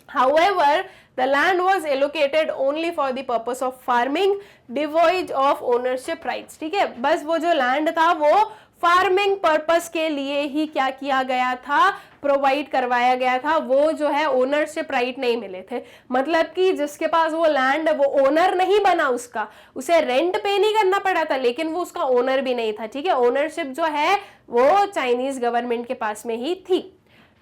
however the land was allocated only for the purpose of farming devoid of ownership rights। ठीक है, बस वो जो लैंड था वो फार्मिंग पर्पस के लिए ही क्या किया गया था, प्रोवाइड करवाया गया था, वो जो है ओनरशिप राइट नहीं मिले थे। मतलब कि जिसके पास वो लैंड वो ओनर नहीं बना, उसका उसे रेंट पे नहीं करना पड़ा था, लेकिन वो उसका ओनर भी नहीं था। ठीक है, ओनरशिप जो है वो चाइनीज गवर्नमेंट के पास में ही थी।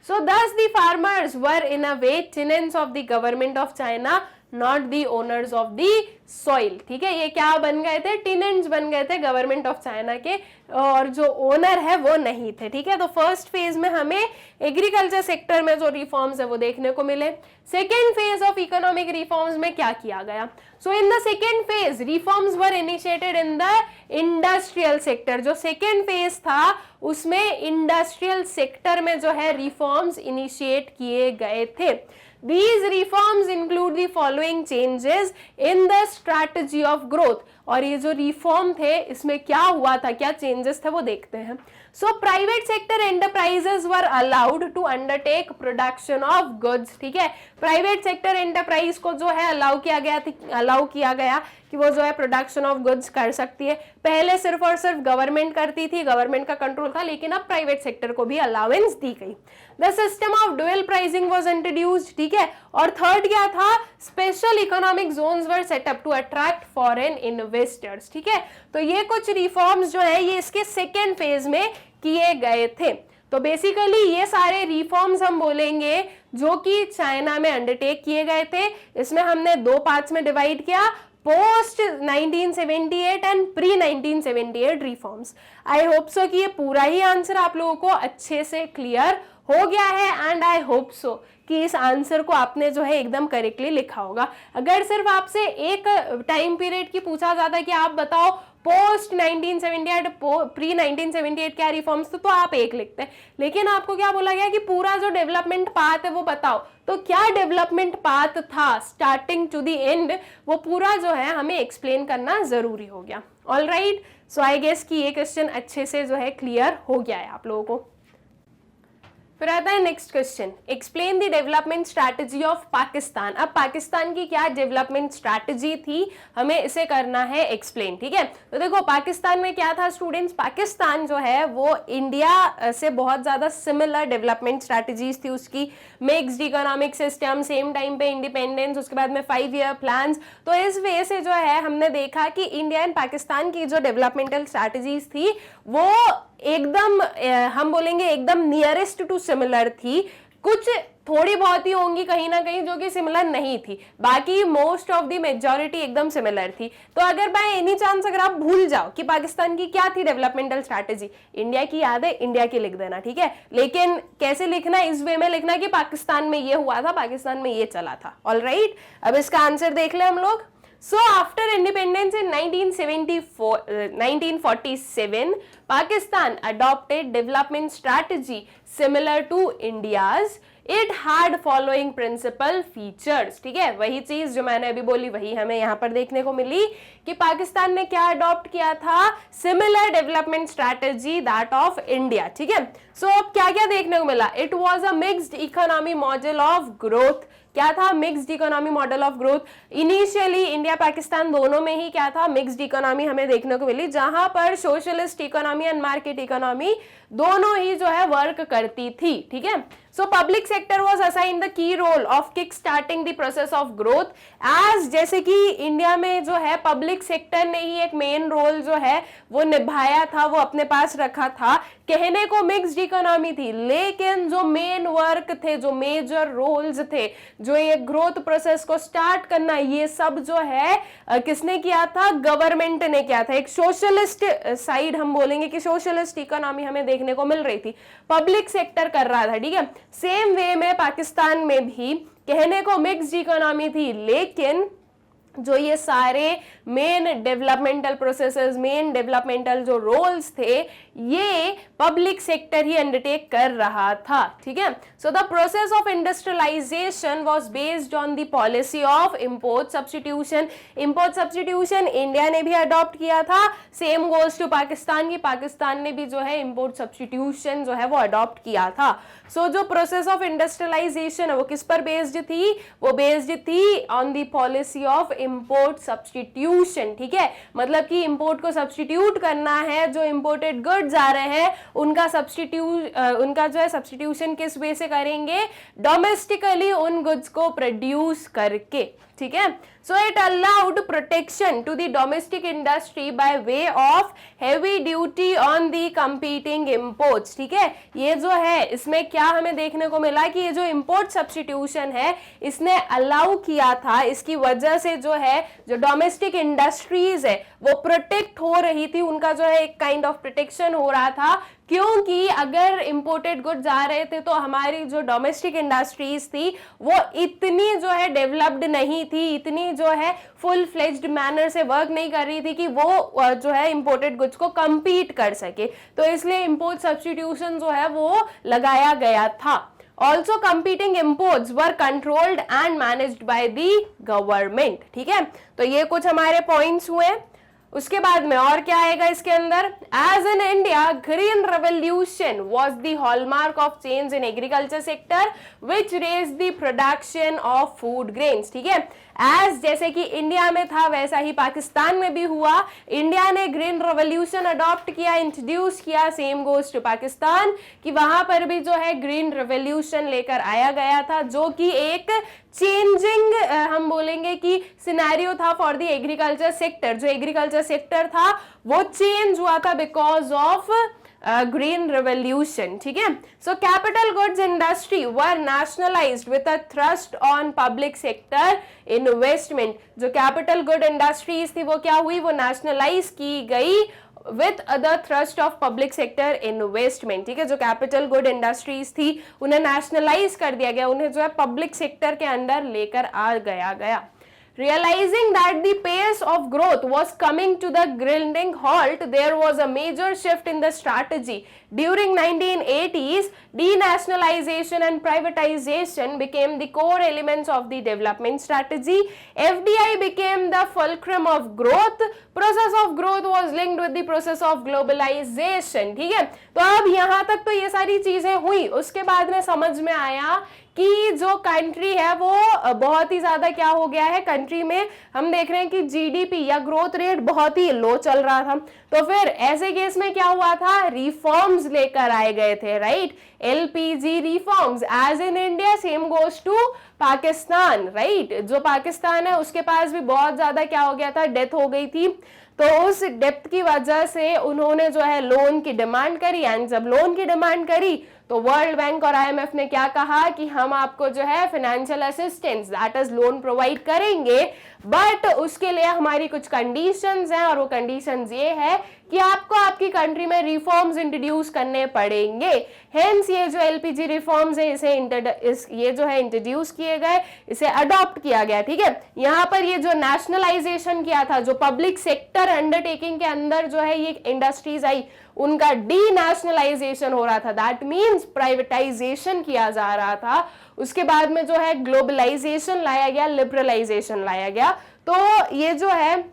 So thus the farmers were in a way tenants of the government of China, not the owners of the soil। ठीक है, ये क्या बन गए थे, टेनेंट्स बन गए थे गवर्नमेंट ऑफ चाइना के, और जो ओनर है वो नहीं थे। ठीक है, तो फर्स्ट फेज में हमें एग्रीकल्चर सेक्टर में जो रिफॉर्म्स है वो देखने को मिले। Second phase of economic reforms में क्या किया गया, so in the second phase reforms were initiated in the industrial sector. जो सेकेंड फेज था उसमें इंडस्ट्रियल सेक्टर में जो है रिफॉर्म्स इनिशिएट किए गए थे। These reforms include the following changes in the strategy of growth। और ये जो रिफॉर्म थे इसमें क्या हुआ था, क्या चेंजेस थे वो देखते हैं। So private sector enterprises were allowed to undertake production of goods, ठीक है, प्राइवेट सेक्टर एंटरप्राइज को जो है अलाउ किया गया कि वो जो है प्रोडक्शन ऑफ गुड्स कर सकती है। पहले सिर्फ और सिर्फ गवर्नमेंट करती थी, गवर्नमेंट का कंट्रोल था, लेकिन अब प्राइवेट सेक्टर को भी अलाउंस दी गई। The system of dual pricing was introduced, ठीक है, और थर्ड क्या था, special economic zones were set up to attract foreign investors, ठीक है। तो ये कुछ रिफॉर्म्स जो है ये इसके सेकेंड फेज में किए गए थे। तो बेसिकली ये सारे रिफॉर्म्स हम बोलेंगे जो कि चाइना में अंडरटेक किए गए थे। इसमें हमने दो पार्ट्स में डिवाइड किया, post 1978 and pre 1978 reforms. I hope सो कि ये पूरा ही आंसर आप लोगों को अच्छे से क्लियर हो गया है एंड आई होप सो कि इस आंसर को आपने जो है एकदम करेक्टली लिखा होगा। अगर सिर्फ आपसे एक टाइम पीरियड की पूछा जाता है कि आप बताओ पोस्ट 1978 प्री 1978 क्या रिफॉर्म्स, तो आप एक लिखते हैं, लेकिन आपको क्या बोला गया कि पूरा जो डेवलपमेंट पाथ है वो बताओ। तो क्या डेवलपमेंट पाथ था स्टार्टिंग टू द एंड, वो पूरा जो है हमें एक्सप्लेन करना जरूरी हो गया। ऑलराइट, सो आई गेस कि ये क्वेश्चन अच्छे से जो है क्लियर हो गया है आप लोगों को। फिर आता है next question, explain the development strategy of Pakistan. अब पाकिस्तान की क्या डेवलपमेंट स्ट्रैटेजी थी, हमें इसे करना है एक्सप्लेन, ठीक है। तो देखो पाकिस्तान में क्या था स्टूडेंट्स, पाकिस्तान जो है वो इंडिया से बहुत ज्यादा सिमिलर डेवलपमेंट स्ट्रैटेजीज थी उसकी, mixed economic system, same time पे इंडिपेंडेंस, उसके बाद में 5 ईयर प्लान्स। तो इस वे से जो है हमने देखा कि इंडिया एंड पाकिस्तान की जो डेवलपमेंटल स्ट्रैटेजीज थी वो एकदम हम बोलेंगे एकदम नियरेस्ट टू सिमिलर थी। कुछ थोड़ी बहुत ही होंगी कहीं ना कहीं जो कि सिमिलर नहीं थी, बाकी मोस्ट ऑफ द मेजॉरिटी एकदम सिमिलर थी। तो अगर बाय एनी चांस अगर आप भूल जाओ कि पाकिस्तान की क्या थी डेवलपमेंटल स्ट्रैटेजी, इंडिया की याद है इंडिया की लिख देना, ठीक है। लेकिन कैसे लिखना, इस वे में लिखना कि पाकिस्तान में ये हुआ था, पाकिस्तान में ये चला था। ऑलराइट, अब इसका आंसर देख ले हम लोग। So after independence in 1947, Pakistan adopted development strategy similar to India's. It had following principal features, ठीक है, वही चीज जो मैंने अभी बोली वही हमें यहाँ पर देखने को मिली कि पाकिस्तान ने क्या अडॉप्ट किया था, similar development strategy that of India, ठीक है। सो अब क्या क्या देखने को मिला, it was a mixed economy model of growth. क्या था, mixed economy model of growth. Initially India Pakistan दोनों में ही क्या था, मिक्स्ड इकोनॉमी हमें देखने को मिली, जहां पर socialist economy and market economy दोनों ही जो है वर्क करती थी, ठीक है। So public sector was assign the key role of kick starting the process of growth, as जैसे कि इंडिया में जो है पब्लिक सेक्टर ने ही एक मेन रोल जो है वो निभाया था, वो अपने पास रखा था। कहने को मिक्स्ड इकोनॉमी थी, लेकिन जो मेन वर्क थे, जो मेजर रोल्स थे, जो ये ग्रोथ प्रोसेस को स्टार्ट करना, ये सब जो है किसने किया था, गवर्नमेंट ने किया था। एक सोशलिस्ट साइड हम बोलेंगे कि सोशलिस्ट इकोनॉमी हमें देखने को मिल रही थी, पब्लिक सेक्टर कर रहा था, ठीक है। सेम वे में पाकिस्तान में भी कहने को मिक्स्ड इकोनॉमी थी, लेकिन जो ये सारे main developmental processes, main developmental जो रोल्स थे, ये पब्लिक सेक्टर ही अंडरटेक कर रहा था, ठीक है। So the process of industrialisation was based on the policy of import substitution. Import substitution India ने भी अडॉप्ट किया था, सेम गोज टू पाकिस्तान की, पाकिस्तान ने भी जो है इंपोर्ट सब्स्टिट्यूशन जो है वो अडॉप्ट किया था। सो जो प्रोसेस ऑफ इंडस्ट्रियलाइजेशन है वो किस पर बेस्ड थी, वो बेस्ड थी on the policy of import substitution, ठीक है। मतलब कि इंपोर्ट को सब्स्टिट्यूट करना है, जो इंपोर्टेड गुड्स आ रहे हैं उनका उनका जो है सब्स्टिट्यूशन किस वे से करेंगे, डोमेस्टिकली उन गुड्स को प्रोड्यूस करके, ठीक है। So it allowed protection to the domestic industry by way of heavy duty on the competing imports, ठीक है। ये जो है इसमें क्या हमें देखने को मिला कि ये जो इंपोर्ट सब्स्टिट्यूशन है इसने अलाउ किया था, इसकी वजह से जो है जो डोमेस्टिक इंडस्ट्रीज है वो प्रोटेक्ट हो रही थी, उनका जो है एक काइंड ऑफ प्रोटेक्शन हो रहा था, क्योंकि अगर इंपोर्टेड गुड्स आ रहे थे तो हमारी जो डोमेस्टिक इंडस्ट्रीज थी वो इतनी जो है डेवलप्ड नहीं थी, इतनी जो है फुल फ्लेज्ड मैनर से वर्क नहीं कर रही थी कि वो जो है इंपोर्टेड गुड्स को compete कर सके। तो इसलिए इंपोर्ट सब्स्टिट्यूशन जो है वो लगाया गया था। Also competing imports were controlled and managed by the government, ठीक है। तो ये कुछ हमारे पॉइंट्स हुए। उसके बाद में और क्या आएगा इसके अंदर, as in India green revolution was the hallmark of change in agriculture sector which raise the production of food grains. ठीक है, एज जैसे कि इंडिया में था वैसा ही पाकिस्तान में भी हुआ, इंडिया ने ग्रीन रेवोल्यूशन अडॉप्ट किया, इंट्रोड्यूस किया, सेम गोज टू पाकिस्तान कि वहां पर भी जो है ग्रीन रेवोल्यूशन लेकर आया गया था, जो कि एक चेंजिंग हम बोलेंगे कि सिनेरियो था फॉर द एग्रीकल्चर सेक्टर। जो एग्रीकल्चर सेक्टर था वो चेंज हुआ था बिकॉज ऑफ ग्रीन रेवोल्यूशन। ठीक है, so capital goods industry were nationalised with a thrust on public sector investment. जो कैपिटल गुड इंडस्ट्रीज थी वो क्या हुई, वो नेशनलाइज की गई with other thrust of public sector investment. ठीक है, जो कैपिटल गुड इंडस्ट्रीज थी उन्हें नेशनलाइज कर दिया गया, उन्हें जो है पब्लिक सेक्टर के अंडर लेकर आ गया। Realizing that the pace of growth was coming to the grinding halt, there was a major shift in the strategy. During 1980s, denationalization and privatization became the core elements of the development strategy. FDI became the fulcrum of growth. Process of growth was linked with the process of globalization. ठीक है, तो अब यहाँ तक तो ये सारी चीजें हुई, उसके बाद में समझ में आया कि जो कंट्री है वो बहुत ही ज्यादा क्या हो गया है, कंट्री में हम देख रहे हैं कि जीडीपी या ग्रोथ रेट बहुत ही लो चल रहा था। तो फिर ऐसे केस में क्या हुआ था, रिफॉर्म्स लेकर आए गए थे, right, LPG reforms as in India, same goes to Pakistan, right. जो पाकिस्तान है उसके पास भी बहुत ज्यादा क्या हो गया था, डेथ हो गई थी, तो उस डेप्थ की वजह से उन्होंने जो है लोन की डिमांड करी, एंड जब लोन की डिमांड करी तो वर्ल्ड बैंक और आईएमएफ ने क्या कहा कि हम आपको जो है financial assistance that is loan provide करेंगे, बट उसके लिए हमारी कुछ कंडीशंस हैं, और वो कंडीशंस ये है कि आपको आपकी कंट्री में रिफॉर्म्स इंट्रोड्यूस करने पड़ेंगे। हेंस ये जो एलपीजी रिफॉर्म्स है ये जो है इंट्रोड्यूस किए गए, इसे अडॉप्ट किया गया। ठीक है, यहाँ पर ये जो नेशनलाइजेशन किया था, जो पब्लिक सेक्टर अंडरटेकिंग के अंदर जो है ये इंडस्ट्रीज आई, उनका डीनेशनलाइजेशन हो रहा था, दैट मीन्स प्राइवेटाइजेशन किया जा रहा था। उसके बाद में जो है ग्लोबलाइजेशन लाया गया, लिबरलाइजेशन लाया गया। तो ये जो है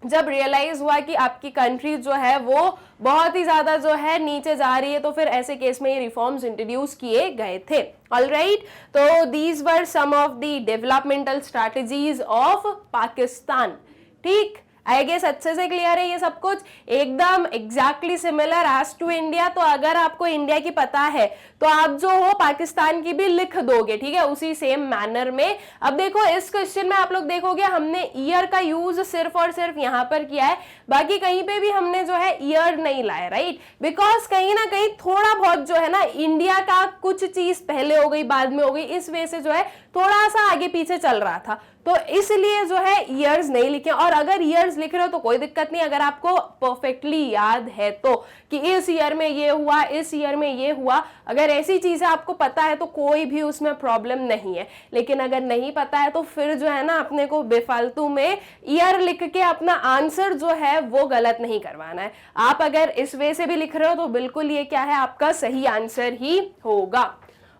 जब रियलाइज हुआ कि आपकी कंट्री जो है वो बहुत ही ज्यादा जो है नीचे जा रही है, तो फिर ऐसे केस में ये रिफॉर्म्स इंट्रोड्यूस किए गए थे। ऑलराइट, तो these were some of the developmental strategies of Pakistan. ठीक, आई गेस अच्छे से क्लियर है ये सब कुछ, एकदम exactly similar as to India. तो अगर आपको इंडिया की पता है तो आप जो हो पाकिस्तान की भी लिख दोगे, ठीक है, उसी सेम मैनर में। अब देखो इस क्वेश्चन में आप लोग देखोगे हमने ईयर का यूज सिर्फ और सिर्फ यहाँ पर किया है, बाकी कहीं पे भी हमने जो है ईयर नहीं लाया, राइट, बिकॉज कहीं ना कहीं थोड़ा बहुत जो है ना इंडिया का कुछ चीज पहले हो गई बाद में हो गई, इस वजह से जो है थोड़ा सा आगे पीछे चल रहा था, तो इसलिए जो है ईयर्स नहीं लिखे। और अगर ईयर्स लिख रहे हो तो कोई दिक्कत नहीं, अगर आपको परफेक्टली याद है तो कि इस ईयर में ये हुआ, इस ईयर में ये हुआ, अगर ऐसी चीजें आपको पता है तो कोई भी उसमें प्रॉब्लम नहीं है। लेकिन अगर नहीं पता है तो फिर जो है ना अपने को बेफालतू में ईयर लिख के अपना आंसर जो है वो गलत नहीं करवाना है। आप अगर इस वे से भी लिख रहे हो तो बिल्कुल ये क्या है, आपका सही आंसर ही होगा।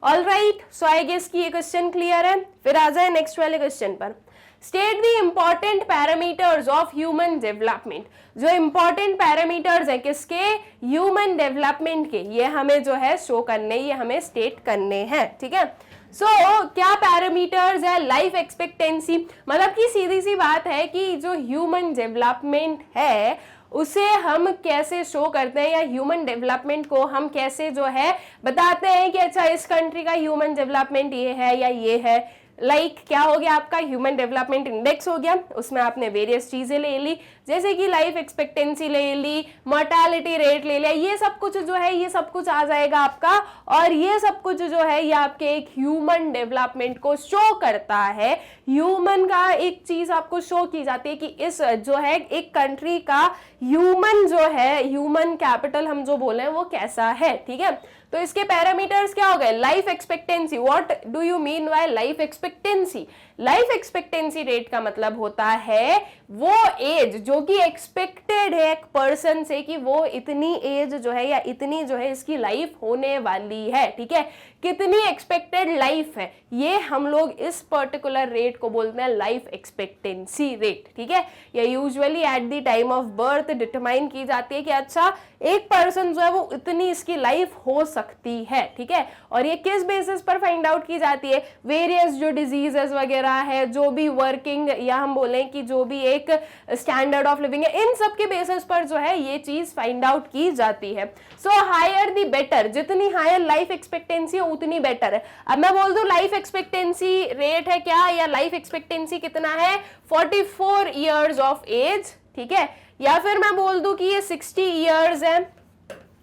All right, so I guess कि ये क्वेश्चन क्लियर है। फिर आ जाए नेक्स्ट वाले क्वेश्चन पर। State the important parameters of human development. जो इंपॉर्टेंट पैरामीटर्स है किसके, ह्यूमन डेवलपमेंट के, ये हमें जो है शो करने, ये हमें स्टेट करने हैं। ठीक है, क्या पैरामीटर्स है, लाइफ एक्सपेक्टेंसी, मतलब कि सीधी सी बात है कि जो ह्यूमन डेवलपमेंट है उसे हम कैसे शो करते हैं, या ह्यूमन डेवलपमेंट को हम कैसे जो है बताते हैं कि अच्छा इस कंट्री का ह्यूमन डेवलपमेंट ये है या ये है। लाइक क्या हो गया, आपका ह्यूमन डेवलपमेंट इंडेक्स हो गया, उसमें आपने वेरियस चीजें ले ली, जैसे कि लाइफ एक्सपेक्टेंसी ले ली, मोर्टेलिटी रेट ले लिया, ये सब कुछ जो है ये सब कुछ आ जाएगा आपका। और ये सब कुछ जो है ये आपके एक ह्यूमन डेवलपमेंट को शो करता है। ह्यूमन का एक चीज आपको शो की जाती है कि इस जो है एक कंट्री का ह्यूमन जो है, ह्यूमन कैपिटल हम जो बोले हैं वो कैसा है। ठीक है, तो इसके पैरामीटर्स क्या हो गए, life expectancy. What do you mean by life expectancy, life expectancy rate का मतलब होता है वो एज जो कि एक्सपेक्टेड है एक पर्सन से कि वो इतनी एज जो है या इतनी जो है इसकी लाइफ होने वाली है, ठीक है, कितनी एक्सपेक्टेड लाइफ है, ये हम लोग इस पर्टिकुलर रेट को बोलते हैं लाइफ एक्सपेक्टेंसी रेट, ठीक है। ये usually at the time of birth determine की जाती है कि अच्छा एक पर्सन जो है वो इतनी इसकी लाइफ हो सकती है, ठीक है। और ये किस बेसिस पर फाइंड आउट की जाती है, वेरियस जो डिजीजेस वगैरह है, जो भी वर्किंग या हम बोलें कि जो भी एक स्टैंडर्ड ऑफ लिविंग है, इन सब के बेसिस पर जो है ये चीज फाइंड आउट की जाती है। सो हायर द बेटर, जितनी हायर लाइफ एक्सपेक्टेंसी उतनी बेटर है। अब मैं बोल दूं लाइफ एक्सपेक्टेंसी रेट है क्या, या लाइफ एक्सपेक्टेंसी कितना है, 44 इयर्स ऑफ एज, ठीक है, या फिर मैं बोल दूं कि ये 60 इयर्स है,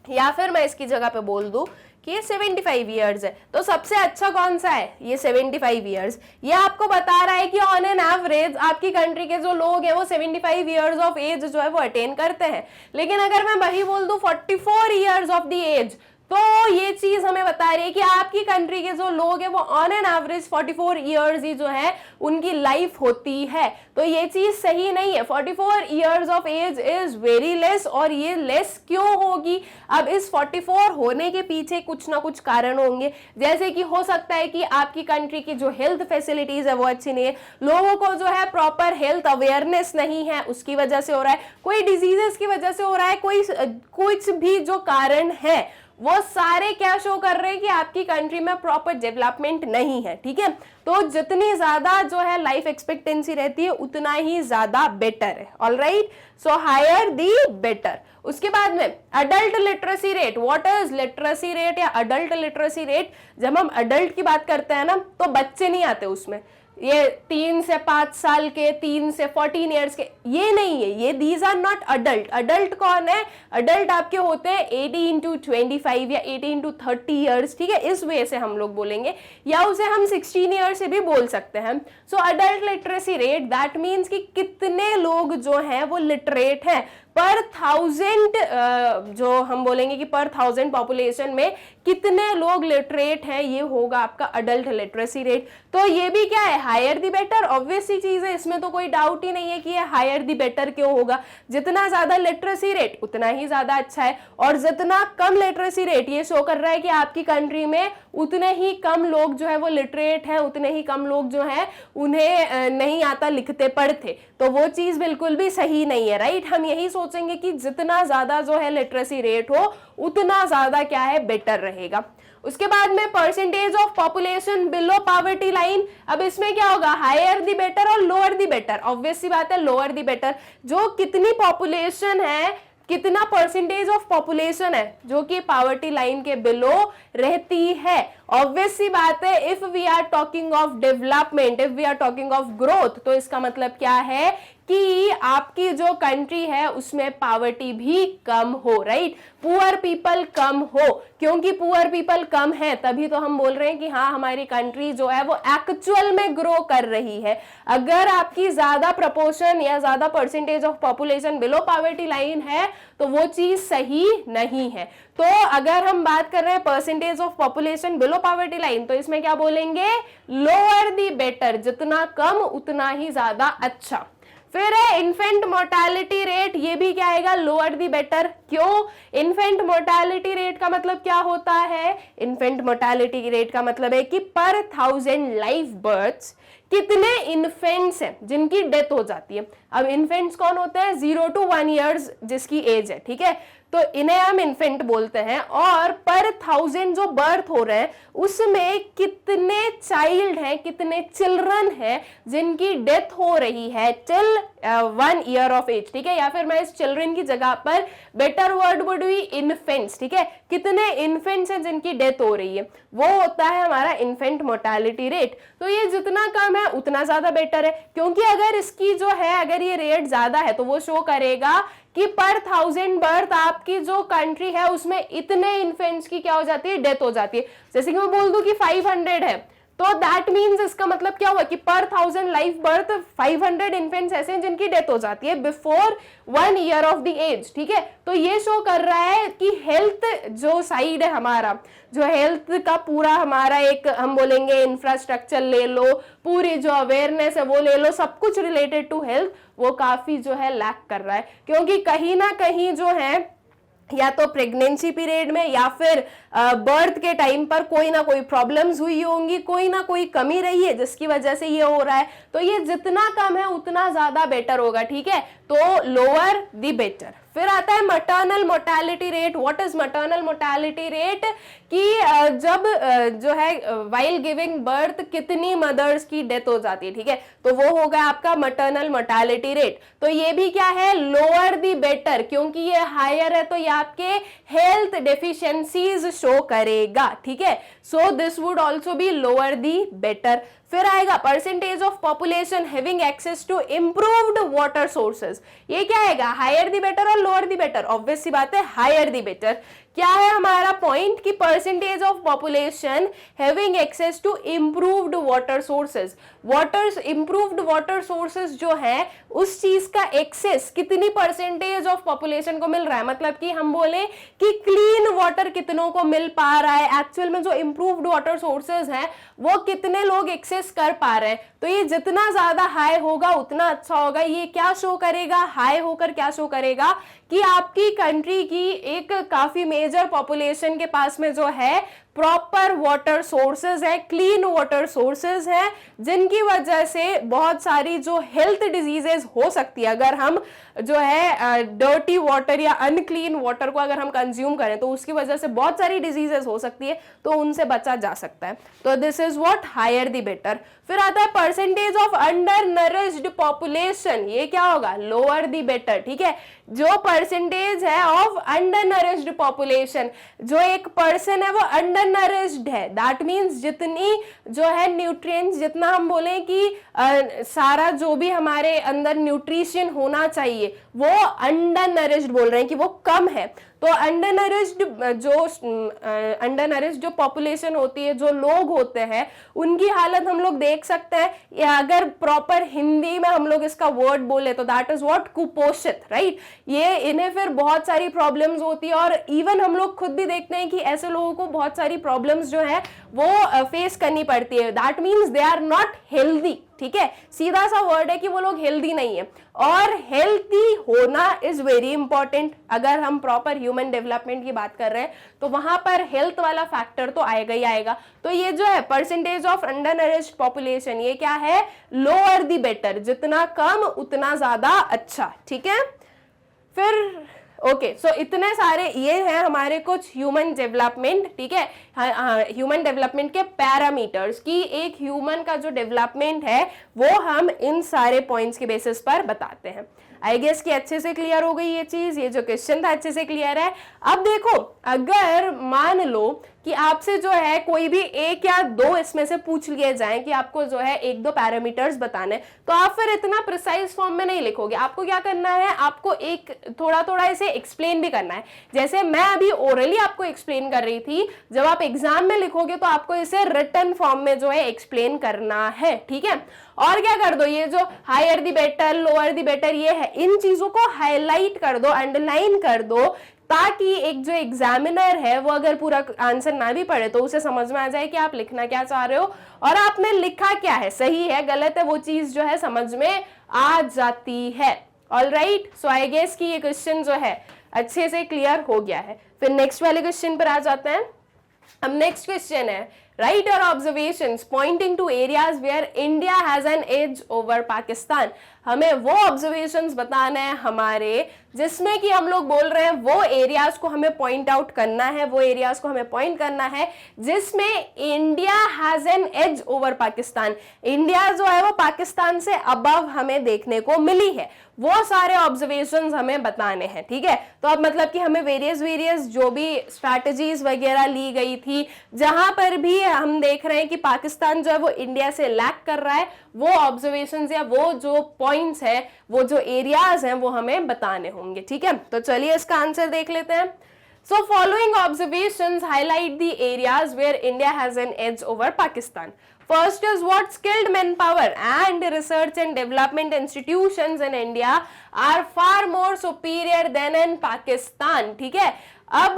या फिर मैं इसकी जगह पे बोल दूं कि ये 75 इयर्स है, तो सबसे अच्छा कौन सा है, ये 75 इयर्स। ये आपको बता रहा है कि ऑन एन एवरेज आपकी कंट्री के जो लोग हैं वो 75 इयर्स ऑफ एज जो है वो अटेन करते हैं। लेकिन अगर मैं वही बोल दूं 44 इयर्स ऑफ द एज, तो ये चीज हमें बता रही है कि आपकी कंट्री के जो लोग हैं वो ऑन एन एवरेज 44 इयर्स ही जो है उनकी लाइफ होती है। तो ये चीज सही नहीं है, 44 years of age is very less. और ये लेस क्यों होगी, अब इस 44 होने के पीछे कुछ ना कुछ कारण होंगे, जैसे कि हो सकता है कि आपकी कंट्री की जो हेल्थ फैसिलिटीज है वो अच्छी नहीं है, लोगों को जो है प्रॉपर हेल्थ अवेयरनेस नहीं है, उसकी वजह से हो रहा है, कोई डिजीजेस की वजह से हो रहा है, कोई कुछ भी जो कारण है वो सारे क्या शो कर रहे हैं कि आपकी कंट्री में प्रॉपर डेवलपमेंट नहीं है, ठीक है। तो जितनी ज्यादा जो है लाइफ एक्सपेक्टेंसी रहती है उतना ही ज्यादा बेटर है, all right. So higher the better. उसके बाद में adult literacy rate, what is literacy rate या अडल्ट लिटरेसी रेट। जब हम अडल्ट की बात करते हैं ना तो बच्चे नहीं आते उसमें, ये 3 से 5 साल के, 3 से 14 इयर्स के, ये नहीं है, ये these are not adult. Adult कौन है, अडल्ट आपके होते हैं 18 to 25 या 18 to 30 इयर्स, ठीक है, इस वे से हम लोग बोलेंगे, या उसे हम 16 ईयर्स से भी बोल सकते हैं। So adult literacy rate that means कि कितने लोग जो हैं वो लिटरेट हैं पर 1000, जो हम बोलेंगे कि पर 1000 पॉपुलेशन में कितने लोग लिटरेट हैं, ये होगा आपका अडल्ट लिटरेसी रेट। तो ये भी क्या है, हायर दी बेटर, ऑब्वियस सी चीज है, इसमें तो कोई डाउट ही नहीं है कि ये हायर दी बेटर क्यों होगा। जितना ज्यादा लिटरेसी रेट उतना ही ज्यादा अच्छा है, और जितना कम लिटरेसी रेट ये शो कर रहा है कि आपकी कंट्री में उतने ही कम लोग जो है वो लिटरेट हैं, उतने ही कम लोग जो है उन्हें नहीं आता लिखते पढ़ते। तो वो चीज बिल्कुल भी सही नहीं है, राइट। हम यही सोचेंगे कि जितना ज्यादा जो है लिटरेसी रेट हो उतना ज्यादा क्या है, बेटर रहेगा। उसके बाद में percentage of population below poverty line. अब इसमें क्या होगा, हायर दी बेटर और लोअर दी बेटर। ऑब्वियस सी बात है लोअर दी बेटर, जो कितनी पॉपुलेशन है, कितना परसेंटेज ऑफ पॉपुलेशन है जो कि पॉवर्टी लाइन के बिलो रहती है। ऑब्वियस सी बात है, if we are talking of development, if we are talking of growth, तो इसका मतलब क्या है कि आपकी जो कंट्री है उसमें पॉवर्टी भी कम हो, राइट, पुअर पीपल कम हो। क्योंकि पुअर पीपल कम है तभी तो हम बोल रहे हैं कि हाँ हमारी कंट्री जो है वो एक्चुअल में ग्रो कर रही है। अगर आपकी ज्यादा प्रपोर्शन या ज्यादा percentage of population below poverty line है तो वो चीज सही नहीं है। तो अगर हम बात कर रहे हैं percentage of population below poverty line, तो इसमें क्या बोलेंगे, लोअर दी बेटर, जितना कम उतना ही ज्यादा अच्छा। फिर है इन्फेंट मोर्टेलिटी रेट, ये भी क्या आएगा, लोअर दी बेटर। क्यों, इन्फेंट मोर्टेलिटी रेट का मतलब क्या होता है, इन्फेंट मोर्टेलिटी रेट का मतलब है कि पर 1000 लाइव बर्थ्स कितने इन्फेंट्स हैं जिनकी डेथ हो जाती है। अब इन्फेंट्स कौन होते हैं, 0 to 1 ईयर्स जिसकी एज है, ठीक है, तो इन्हें हम इन्फेंट बोलते हैं। और पर 1000 जो बर्थ हो रहे हैं उसमें कितने चाइल्ड हैं, कितने चिल्ड्रन हैं जिनकी डेथ हो रही है टिल 1 ईयर ऑफ एज, ठीक है, या फिर मैं इस चिल्ड्रन की जगह पर better word would be infants, ठीक है, कितने इन्फेंट्स हैं जिनकी डेथ हो रही है, वो होता है हमारा इन्फेंट मोर्टेलिटी रेट। तो ये जितना कम है उतना ज्यादा बेटर है, क्योंकि अगर इसकी जो है अगर ये रेट ज्यादा है तो वो शो करेगा कि पर 1000 बर्थ आपकी जो कंट्री है उसमें इतने इन्फेंट्स की क्या हो जाती है, डेथ हो जाती है। जैसे कि मैं बोल दूं कि 500 है तो दैट मीन्स इसका मतलब क्या हुआ कि पर 1000 लाइव बर्थ 500 इन्फेंट्स ऐसे हैं जिनकी डेथ हो जाती है before 1 year of the age, ठीक है। तो ये शो कर रहा है कि हेल्थ जो साइड है हमारा, जो हेल्थ का पूरा हमारा एक हम बोलेंगे इंफ्रास्ट्रक्चर ले लो, पूरी जो अवेयरनेस है वो ले लो, सब कुछ रिलेटेड टू हेल्थ वो काफी जो है लैक कर रहा है, क्योंकि कहीं ना कहीं जो है या तो प्रेगनेंसी पीरियड में या फिर बर्थ के टाइम पर कोई ना कोई प्रॉब्लम्स हुई होंगी, कोई ना कोई कमी रही है जिसकी वजह से ये हो रहा है। तो ये जितना कम है उतना ज्यादा बेटर होगा, ठीक है। तो लोअर द बेटर। फिर आता है maternal mortality rate. What is maternal mortality rate? कि जब जो है वाइल गिविंग बर्थ कितनी मदर्स की डेथ हो जाती है, ठीक है, तो वो होगा आपका मैटरनल मोर्टेलिटी रेट। तो ये भी क्या है, लोअर दी बेटर, क्योंकि ये हायर है तो ये आपके हेल्थ डेफिशिएंसीज शो करेगा, ठीक है। So this would also be lower the better. फिर आएगा percentage of population having access to improved water sources. ये क्या आएगा, हायर दी बेटर और लोअर दी बेटर? ऑब्वियस सी बात है हायर दी बेटर। क्या है हमारा पॉइंट कि percentage of population having access to improved water sources. Water improved water sources जो है उस चीज का एक्सेस कितनी परसेंटेज ऑफ पॉपुलेशन को मिल रहा है, मतलब कि हम बोले कि क्लीन वाटर कितनों को मिल पा रहा है, एक्चुअल में जो इंप्रूव्ड वाटर सोर्सेज हैं वो कितने लोग एक्सेस कर पा रहे हैं। तो ये जितना ज्यादा हाई होगा उतना अच्छा होगा। ये क्या शो करेगा, हाई होकर क्या शो करेगा कि आपकी कंट्री की एक काफी मेजर पॉपुलेशन के पास में जो है प्रॉपर वाटर सोर्सेज है, क्लीन वाटर सोर्सेज है, जिनकी वजह से बहुत सारी जो हेल्थ डिजीजेस हो सकती है अगर हम जो है डर्टी वाटर या अनक्लीन वाटर को अगर हम कंज्यूम करें तो उसकी वजह से बहुत सारी डिजीजेस हो सकती है, तो उनसे बचा जा सकता है। तो this is what, higher the better. फिर आता है percentage of undernourished population. ये क्या होगा, लोअर द बेटर, ठीक है। जो परसेंटेज है ऑफ अंडर नरिश्ड पॉपुलेशन, जो एक पर्सन है वो अंडर नरिश्ड है, दैट मीन्स जितनी जो है न्यूट्रिएंट्स, जितना हम बोले कि सारा जो भी हमारे अंदर न्यूट्रिशन होना चाहिए वो अंडर नरिश्ड बोल रहे हैं कि वो कम है। तो अंडर नरिश्ड जो पॉपुलेशन होती है, जो लोग होते हैं, उनकी हालत हम लोग देख सकते हैं, या अगर प्रॉपर हिंदी में हम लोग इसका वर्ड बोले तो दैट इज व्हाट, कुपोषित, राइट। ये इन्हें फिर बहुत सारी प्रॉब्लम्स होती है, और इवन हम लोग खुद भी देखते हैं कि ऐसे लोगों को बहुत सारी प्रॉब्लम्स जो है वो फेस करनी पड़ती है। That means they are not healthy, ठीक है। सीधा सा वर्ड है कि वो लोग हेल्दी नहीं है, और हेल्दी होना इज वेरी इंपॉर्टेंट। अगर हम प्रॉपर ह्यूमन डेवलपमेंट की बात कर रहे हैं तो वहां पर हेल्थ वाला फैक्टर तो आएगा ही आएगा। तो ये जो है percentage of undernourished population, ये क्या है, लोअर दी बेटर, जितना कम उतना ज्यादा अच्छा, ठीक है। फिर ओके, सो इतने सारे ये हैं हमारे कुछ ह्यूमन डेवलपमेंट, ठीक है, ह्यूमन डेवलपमेंट के पैरामीटर्स की। एक ह्यूमन का जो डेवलपमेंट है वो हम इन सारे पॉइंट्स के बेसिस पर बताते हैं। आई गेस कि अच्छे से क्लियर हो गई ये चीज, ये जो क्वेश्चन था अच्छे से क्लियर है। अब देखो, अगर मान लो कि आपसे जो है कोई भी एक या दो इसमें से पूछ लिए जाए कि आपको जो है एक दो पैरामीटर्स बताने, तो आप फिर इतना प्रिसाइज फॉर्म में नहीं लिखोगे। आपको क्या करना है, आपको एक थोड़ा थोड़ा इसे एक्सप्लेन भी करना है। जैसे मैं अभी ओरली आपको एक्सप्लेन कर रही थी, जब आप एग्जाम में लिखोगे तो आपको इसे रिटन फॉर्म में जो है एक्सप्लेन करना है, ठीक है। और क्या कर दो, ये जो higher the better, lower the better, ये है, इन चीजों को हाईलाइट कर दो, अंडरलाइन कर दो, ताकि एक जो एग्जामिनर है वो अगर पूरा आंसर ना भी पढ़े तो उसे समझ में आ जाए कि आप लिखना क्या चाह रहे हो और आपने लिखा क्या है, सही है गलत है, वो चीज जो है समझ में आ जाती है। ऑलराइट, सो आई गेस कि ये क्वेश्चन जो है अच्छे से क्लियर हो गया है। फिर नेक्स्ट वाले क्वेश्चन पर आ जाते हैं। अब नेक्स्ट क्वेश्चन है, write your observations pointing to areas where India has an edge over Pakistan. हमें वो ऑब्जर्वेशंस बताना है हमारे जिसमें कि हम लोग बोल रहे हैं वो एरियाज को हमें पॉइंट आउट करना है, वो एरियाज को हमें पॉइंट करना है जिसमें India has an edge over Pakistan. India जो है वो पाकिस्तान से अबव हमें देखने को मिली है, वो सारे ऑब्जर्वेशंस हमें बताने हैं, ठीक है। तो अब मतलब कि हमें वेरियस जो भी स्ट्रैटेजीज वगैरह ली गई थी, जहां पर भी हम देख रहे हैं कि पाकिस्तान जो है वो इंडिया से लैग कर रहा है, वो ऑब्जर्वेशंस या वो जो पॉइंट्स है, वो जो एरियाज हैं वो हमें बताने होंगे, ठीक है। तो चलिए इसका आंसर देख लेते हैं। So following observations highlight the areas where India has an edge over Pakistan. First is what skilled manpower and research and development institutions in India are far more superior than in Pakistan. ठीक है, अब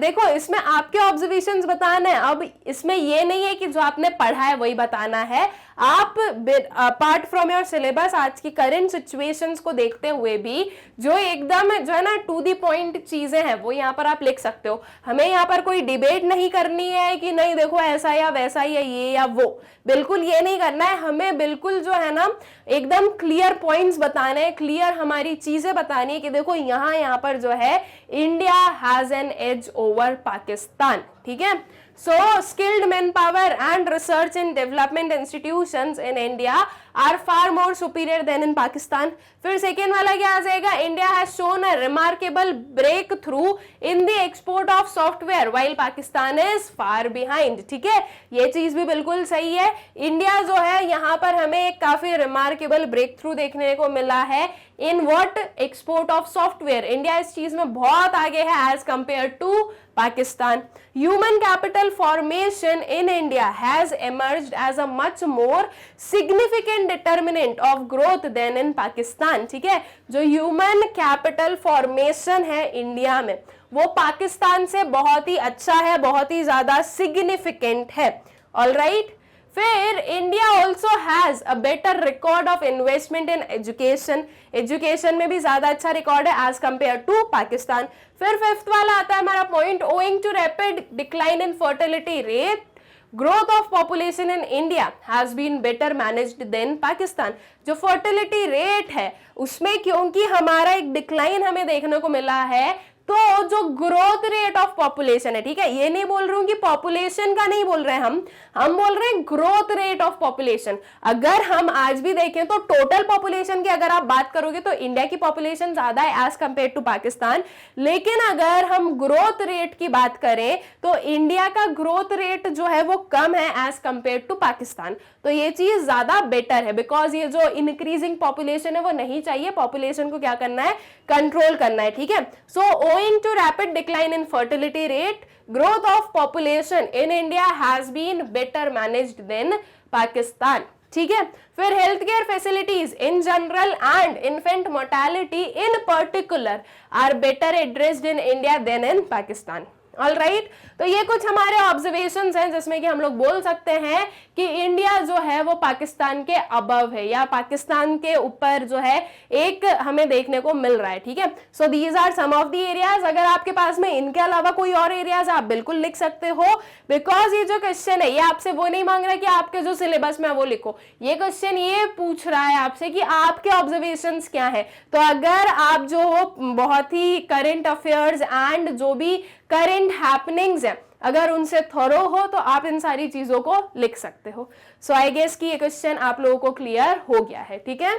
देखो इसमें आपके observations बताना है। अब इसमें ये नहीं है कि जो आपने पढ़ा है वही बताना है। आप अपार्ट फ्रॉम योर सिलेबस आज की करंट सिचुएशंस को देखते हुए भी जो एकदम जो है ना टू दी पॉइंट चीजें हैं वो यहाँ पर आप लिख सकते हो। हमें यहाँ पर कोई डिबेट नहीं करनी है कि नहीं देखो ऐसा या वैसा या ये या वो, बिल्कुल ये नहीं करना है। हमें बिल्कुल जो है ना एकदम क्लियर पॉइंट्स बताने हैं, क्लियर हमारी चीजें बतानी है कि देखो यहाँ पर जो है India has an edge over Pakistan. ठीक है, so skilled manpower and research and development institutions in India are far more superior than in Pakistan. फिर सेकेंड वाला क्या आ जाएगा, India has shown a remarkable breakthrough in the export of software while Pakistan is far behind. ठीक है, ये चीज भी बिल्कुल सही है। इंडिया जो है यहाँ पर हमें एक काफी रिमार्केबल ब्रेक थ्रू देखने को मिला है in what, export of software. India इस चीज में बहुत आगे है as compare to Pakistan. Human capital formation in India has emerged as a much more significant determinant of growth than in Pakistan. ठीक है, जो ह्यूमन कैपिटल फॉर्मेशन है इंडिया में वो पाकिस्तान से बहुत ही अच्छा है, बहुत ही ज्यादा सिग्निफिकेंट है। ऑलराइट, फिर India also has a better record of investment in education. Education में भी ज्यादा अच्छा रिकॉर्ड है एज कंपेयर टू पाकिस्तान। फिर फिफ्थ वाला आता है हमारा point, owing to rapid decline in fertility rate growth of population in India has been better managed than Pakistan. जो फर्टिलिटी रेट है उसमें क्योंकि हमारा एक डिक्लाइन हमें देखने को मिला है, तो जो ग्रोथ रेट ऑफ पॉपुलेशन है, ठीक है, ये नहीं बोल रही हूं कि पॉपुलेशन का नहीं बोल रहे हैं हम बोल रहे हैं ग्रोथ रेट ऑफ पॉपुलेशन। अगर हम आज भी देखें तो टोटल पॉपुलेशन की अगर आप बात करोगे तो इंडिया की पॉपुलेशन ज्यादा है एज कंपेयर टू पाकिस्तान, लेकिन अगर हम ग्रोथ रेट की बात करें तो इंडिया का ग्रोथ रेट जो है वो कम है एज कंपेयर टू पाकिस्तान। तो ये चीज ज्यादा बेटर है बिकॉज ये जो इंक्रीजिंग पॉपुलेशन है वो नहीं चाहिए, पॉपुलेशन को क्या करना है, कंट्रोल करना है। ठीक है, सो owing to rapid decline in fertility rate, growth of population in India has been better managed than Pakistan. ठीक है, फिर health care facilities in general and infant mortality in particular are better addressed in India than in Pakistan. All right, तो ये कुछ हमारे observations हैं जिसमें कि हम लोग बोल सकते हैं कि इंडिया जो है वो पाकिस्तान के अबव है या पाकिस्तान के ऊपर जो है एक हमें देखने को मिल रहा है। ठीक है, so these are some of the areas. अगर आपके पास में इनके अलावा कोई और एरियाज आप बिल्कुल लिख सकते हो, बिकॉज ये जो क्वेश्चन है ये आपसे वो नहीं मांग रहा कि आपके जो सिलेबस में वो लिखो, ये क्वेश्चन ये पूछ रहा है आपसे कि आपके ऑब्जर्वेशंस क्या है। तो अगर आप जो हो बहुत ही करंट अफेयर्स एंड जो भी करंट हैपनिंग्स है अगर उनसे थोरो हो तो आप इन सारी चीजों को लिख सकते हो। सो आई गेस कि ये क्वेश्चन आप लोगों को क्लियर हो गया है। ठीक है,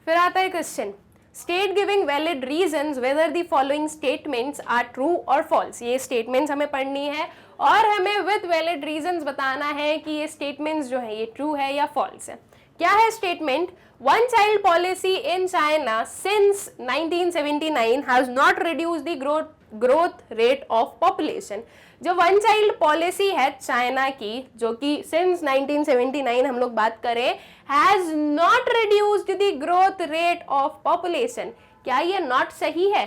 फिर आता है question, state giving valid reasons whether the following statements are true और फॉल्स। ये स्टेटमेंट्स हमें पढ़नी है और हमें विद वैलिड रीजंस बताना है कि ये स्टेटमेंट्स जो है ये ट्रू है या फॉल्स है। क्या है statement, one child policy in China since 1979 has not reduced the growth rate of population. जो वन चाइल्ड पॉलिसी है चाइना की जो कि सिंस 1979 हम लोग बात करें, has not reduced the growth rate of population. क्या ये नॉट सही है?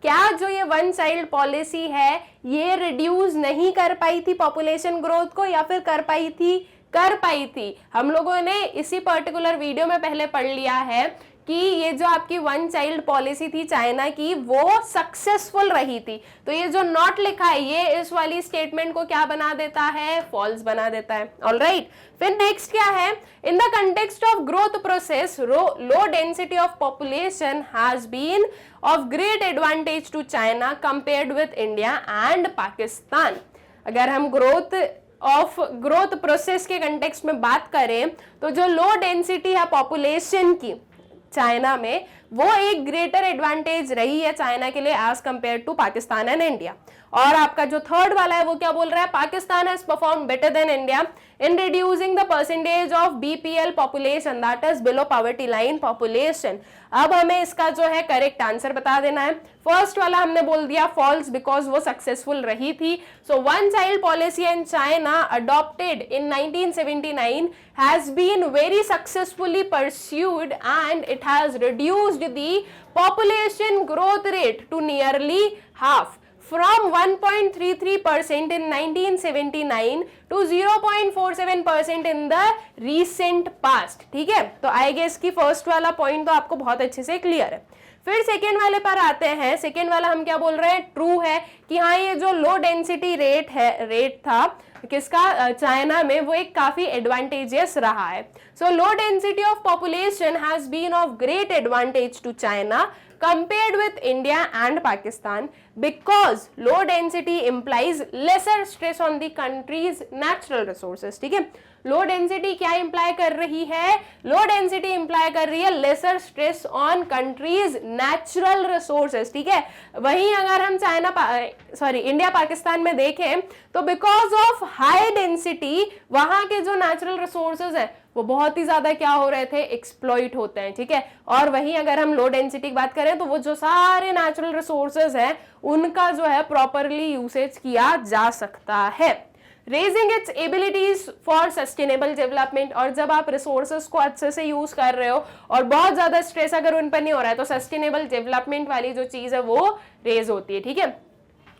क्या जो ये वन चाइल्ड पॉलिसी है ये रिड्यूस नहीं कर पाई थी पॉपुलेशन ग्रोथ को या फिर कर पाई थी? कर पाई थी। हम लोगों ने इसी पर्टिकुलर वीडियो में पहले पढ़ लिया है कि ये जो आपकी वन चाइल्ड पॉलिसी थी चाइना की वो सक्सेसफुल रही थी। तो ये जो नॉट लिखा है ये इस वाली स्टेटमेंट को क्या बना देता है, फॉल्स बना देता है। ऑलराइट, फिर नेक्स्ट क्या है, in the context of growth process low density of population has been of great advantage to China compared with India and Pakistan. अगर हम ग्रोथ प्रोसेस के कंटेक्स्ट में बात करें तो जो लो डेंसिटी है पॉपुलेशन की चाइना में वो एक ग्रेटर एडवांटेज रही है चाइना के लिए as compare to Pakistan and India. और आपका जो थर्ड वाला है वो क्या बोल रहा है, Pakistan has perform better than India in reducing the percentage of BPL population, that is below poverty line population. अब हमें इसका जो है करेक्ट आंसर बता देना है। फर्स्ट वाला हमने बोल दिया फॉल्स बिकॉज वो सक्सेसफुल रही थी। So one child policy in China adopted in 1979 has been very successfully pursued and it has reduced the population growth rate to nearly half from 1.33% in 1979 to 0.47% in the recent past। ठीक है, तो आई guess की first वाला point तो आपको बहुत अच्छे से क्लियर है। फिर सेकेंड वाले पर आते हैं। सेकेंड वाला हम क्या बोल रहे हैं, ट्रू है कि हाँ ये जो लो डेंसिटी रेट था किसका, चाइना में, वो एक काफी एडवांटेजियस रहा है। So low density of population has been of great advantage to China compared with India and Pakistan because low density implies lesser stress on the country's natural resources। ठीक है, लो डेंसिटी क्या imply कर रही है, low density imply कर रही है lesser stress on countries natural resources. ठीक है, वहीं अगर हम इंडिया पाकिस्तान में देखें तो बिकॉज ऑफ हाई डेंसिटी वहां के जो नेचुरल रिसोर्सेज है वो बहुत ही ज्यादा क्या हो रहे थे, एक्सप्लॉइट होते हैं। ठीक है, और वहीं अगर हम लो डेंसिटी की बात करें तो वो जो सारे नेचुरल रिसोर्सेज हैं उनका जो है प्रॉपरली यूसेज किया जा सकता है। Raising it's abilities for sustainable development, और जब आप रिसोर्सेज को अच्छे से यूज कर रहे हो और बहुत ज्यादा स्ट्रेस अगर उन पर नहीं हो रहा है तो सस्टेनेबल डेवलपमेंट वाली जो चीज है वो रेज होती है। ठीक है,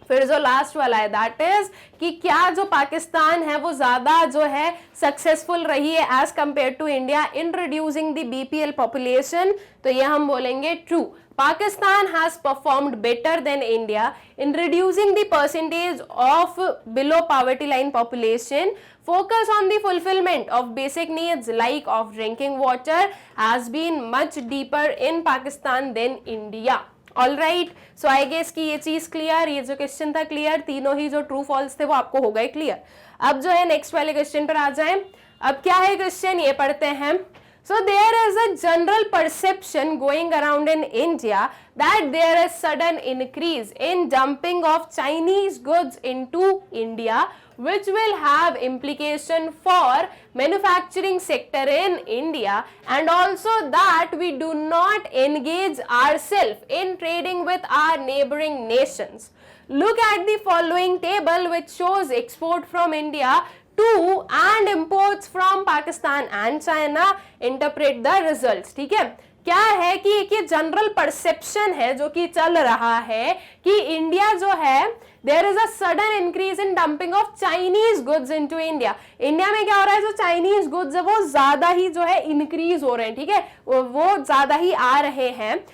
फिर जो लास्ट वाला है दैट इज कि क्या जो पाकिस्तान है वो ज्यादा जो है सक्सेसफुल रही है as compare to India in reducing the BPL population, तो ये हम बोलेंगे true. Pakistan has performed better than India in reducing the percentage of below poverty line population. Focus on the fulfillment of basic needs like of drinking water has been much deeper in Pakistan than India. All right, so I guess कि ये चीज clear, ये जो question था clear, तीनों ही जो true false थे वो आपको हो गए क्लियर। अब जो है नेक्स्ट वाले क्वेश्चन पर आ जाएं। अब क्या है क्वेश्चन, ये पढ़ते हैं। So there is a general perception going around in India that there is sudden increase in dumping of Chinese goods into India, which will have implication for manufacturing sector in India, and also that we do not engage ourselves in trading with our neighboring nations. Look at the following table which shows export from India to and imports from Pakistan and China. Interpret the results। ठीक है, क्या है कि एक ये general perception है जो कि चल रहा है कि इंडिया जो है there is a sudden increase in dumping of Chinese goods into India. India में क्या हो रहा है, जो चाइनीज गुड्स है वो ज्यादा ही जो है इंक्रीज हो रहे हैं। ठीक है, वो ज्यादा ही आ रहे हैं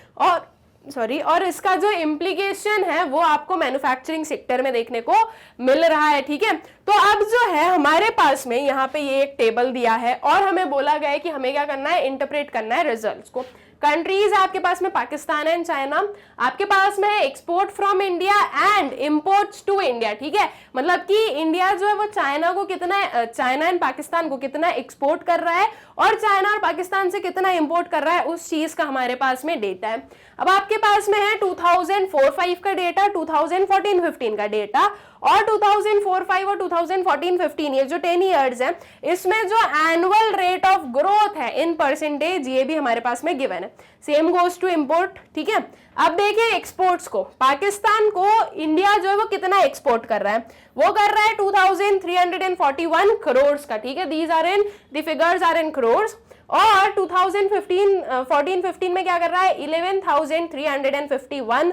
और इसका जो इम्प्लीकेशन है वो आपको मैन्युफैक्चरिंग सेक्टर में देखने को मिल रहा है। ठीक है, तो अब जो है हमारे पास में यहाँ पे ये एक टेबल दिया है और हमें बोला गया है कि हमें क्या करना है, इंटरप्रेट करना है रिजल्ट्स को। कंट्रीज है आपके पास में पाकिस्तान एंड चाइना, आपके पास में है export from India and imports to India. ठीक है, मतलब कि इंडिया जो है वो चाइना एंड पाकिस्तान को कितना एक्सपोर्ट कर रहा है और चाइना और पाकिस्तान से कितना इंपोर्ट कर रहा है, उस चीज का हमारे पास में डेटा है। अब आपके पास में है 2004-05 का डेटा, 2014-15 का डेटा और 2004-05 और 2014-15 ये जो 10 ईयर्स है इसमें जो एनुअल रेट ऑफ ग्रोथ है इन परसेंटेज ये भी हमारे पास में गिवन है। Same goes to import. ठीक है, अब देखिए एक्सपोर्ट्स को, पाकिस्तान को इंडिया जो है वो कितना एक्सपोर्ट कर रहा है, वो कर रहा है 2341 करोड़ का। ठीक है, these are in the figures are in crore. और 2014-15 में क्या कर रहा है, 11,351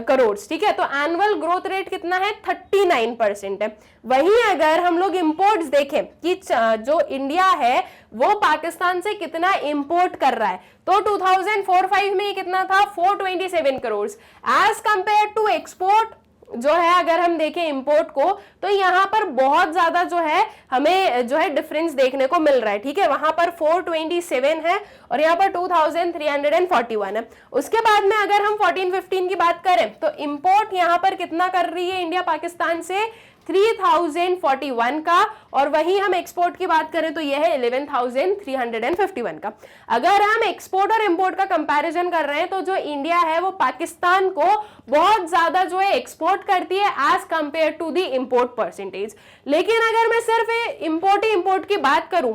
करोड़। ठीक है, तो एनुअल ग्रोथ रेट कितना है, 39% है। वहीं अगर हम लोग इंपोर्ट्स देखें कि जो इंडिया है वो पाकिस्तान से कितना इंपोर्ट कर रहा है, तो 2004-05 में कितना था, 427 crore as compare to export जो है। अगर हम देखें इंपोर्ट को तो यहाँ पर बहुत ज्यादा जो है हमें जो है डिफरेंस देखने को मिल रहा है। ठीक है, वहां पर 427 है और यहाँ पर 2341 है। उसके बाद में अगर हम 14-15 की बात करें तो इंपोर्ट यहाँ पर कितना कर रही है इंडिया पाकिस्तान से, 3041 का, और वहीं हम एक्सपोर्ट की बात करें तो यह है 11,351 का। अगर हम एक्सपोर्ट और इंपोर्ट का कंपैरिजन कर रहे हैं तो जो इंडिया है वो पाकिस्तान को बहुत ज्यादा जो है एक्सपोर्ट करती है as compare to the import percentage. लेकिन अगर मैं सिर्फ इंपोर्ट की बात करूं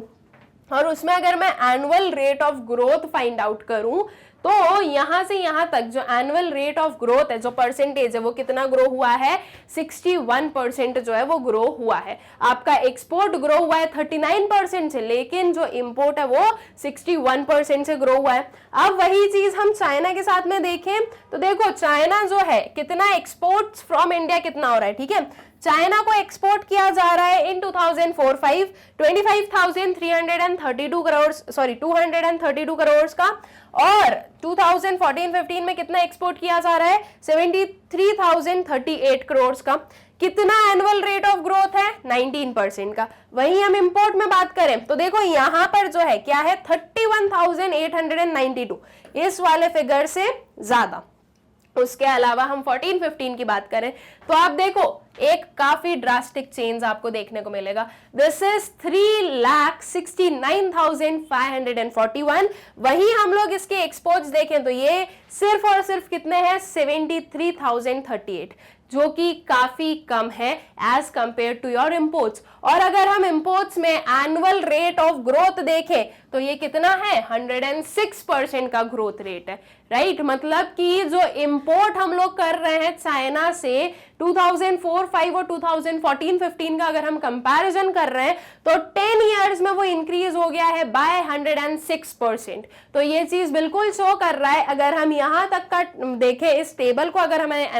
और उसमें अगर मैं annual rate of growth find out करूं तो यहां से यहां तक जो एनुअल रेट ऑफ ग्रोथ है, जो परसेंटेज है, वो कितना ग्रो हुआ है, 61% जो है वो ग्रो हुआ है। आपका एक्सपोर्ट ग्रो हुआ है 39% से, लेकिन जो इंपोर्ट है वो 61% से ग्रो हुआ है। अब वही चीज हम चाइना के साथ में देखें तो देखो चाइना जो है कितना एक्सपोर्ट्स फ्रॉम इंडिया कितना हो रहा है, ठीक है। चाइना को एक्सपोर्ट किया जा रहा है इन 2004-5 25,332 करोड़, सॉरी 232 करोड़ का, और 2014-15 में कितना एक्सपोर्ट किया जा रहा है, 73,038 करोड़ का। कितना एनुअल रेट ऑफ ग्रोथ है, 19% का। वहीं हम इंपोर्ट में बात करें तो देखो यहां पर जो है क्या है, 31,892, इस वाले फिगर से ज्यादा। उसके अलावा हम 14-15 की बात करें तो आप देखो एक काफी ड्रास्टिक चेंज आपको देखने को मिलेगा। This is 3,69,541। वहीं हम लोग इसके एक्सपोर्ट्स देखें तो ये सिर्फ और सिर्फ कितने हैं, 73,038, जो कि काफी कम है as compare to your imports. और अगर हम इंपोर्ट्स में एनुअल रेट ऑफ ग्रोथ देखें तो ये कितना है, 106% का ग्रोथ रेट है, राइट। मतलब कि जो इंपोर्ट हम लोग कर रहे हैं चाइना से 2004-5 और 2014-15 का अगर हम कंपैरिजन कर रहे हैं तो 10 इयर्स में वो इंक्रीज हो गया है बाय 106%। तो ये चीज बिल्कुल शो कर रहा है। अगर हम यहां तक का देखें, इस टेबल को अगर हमें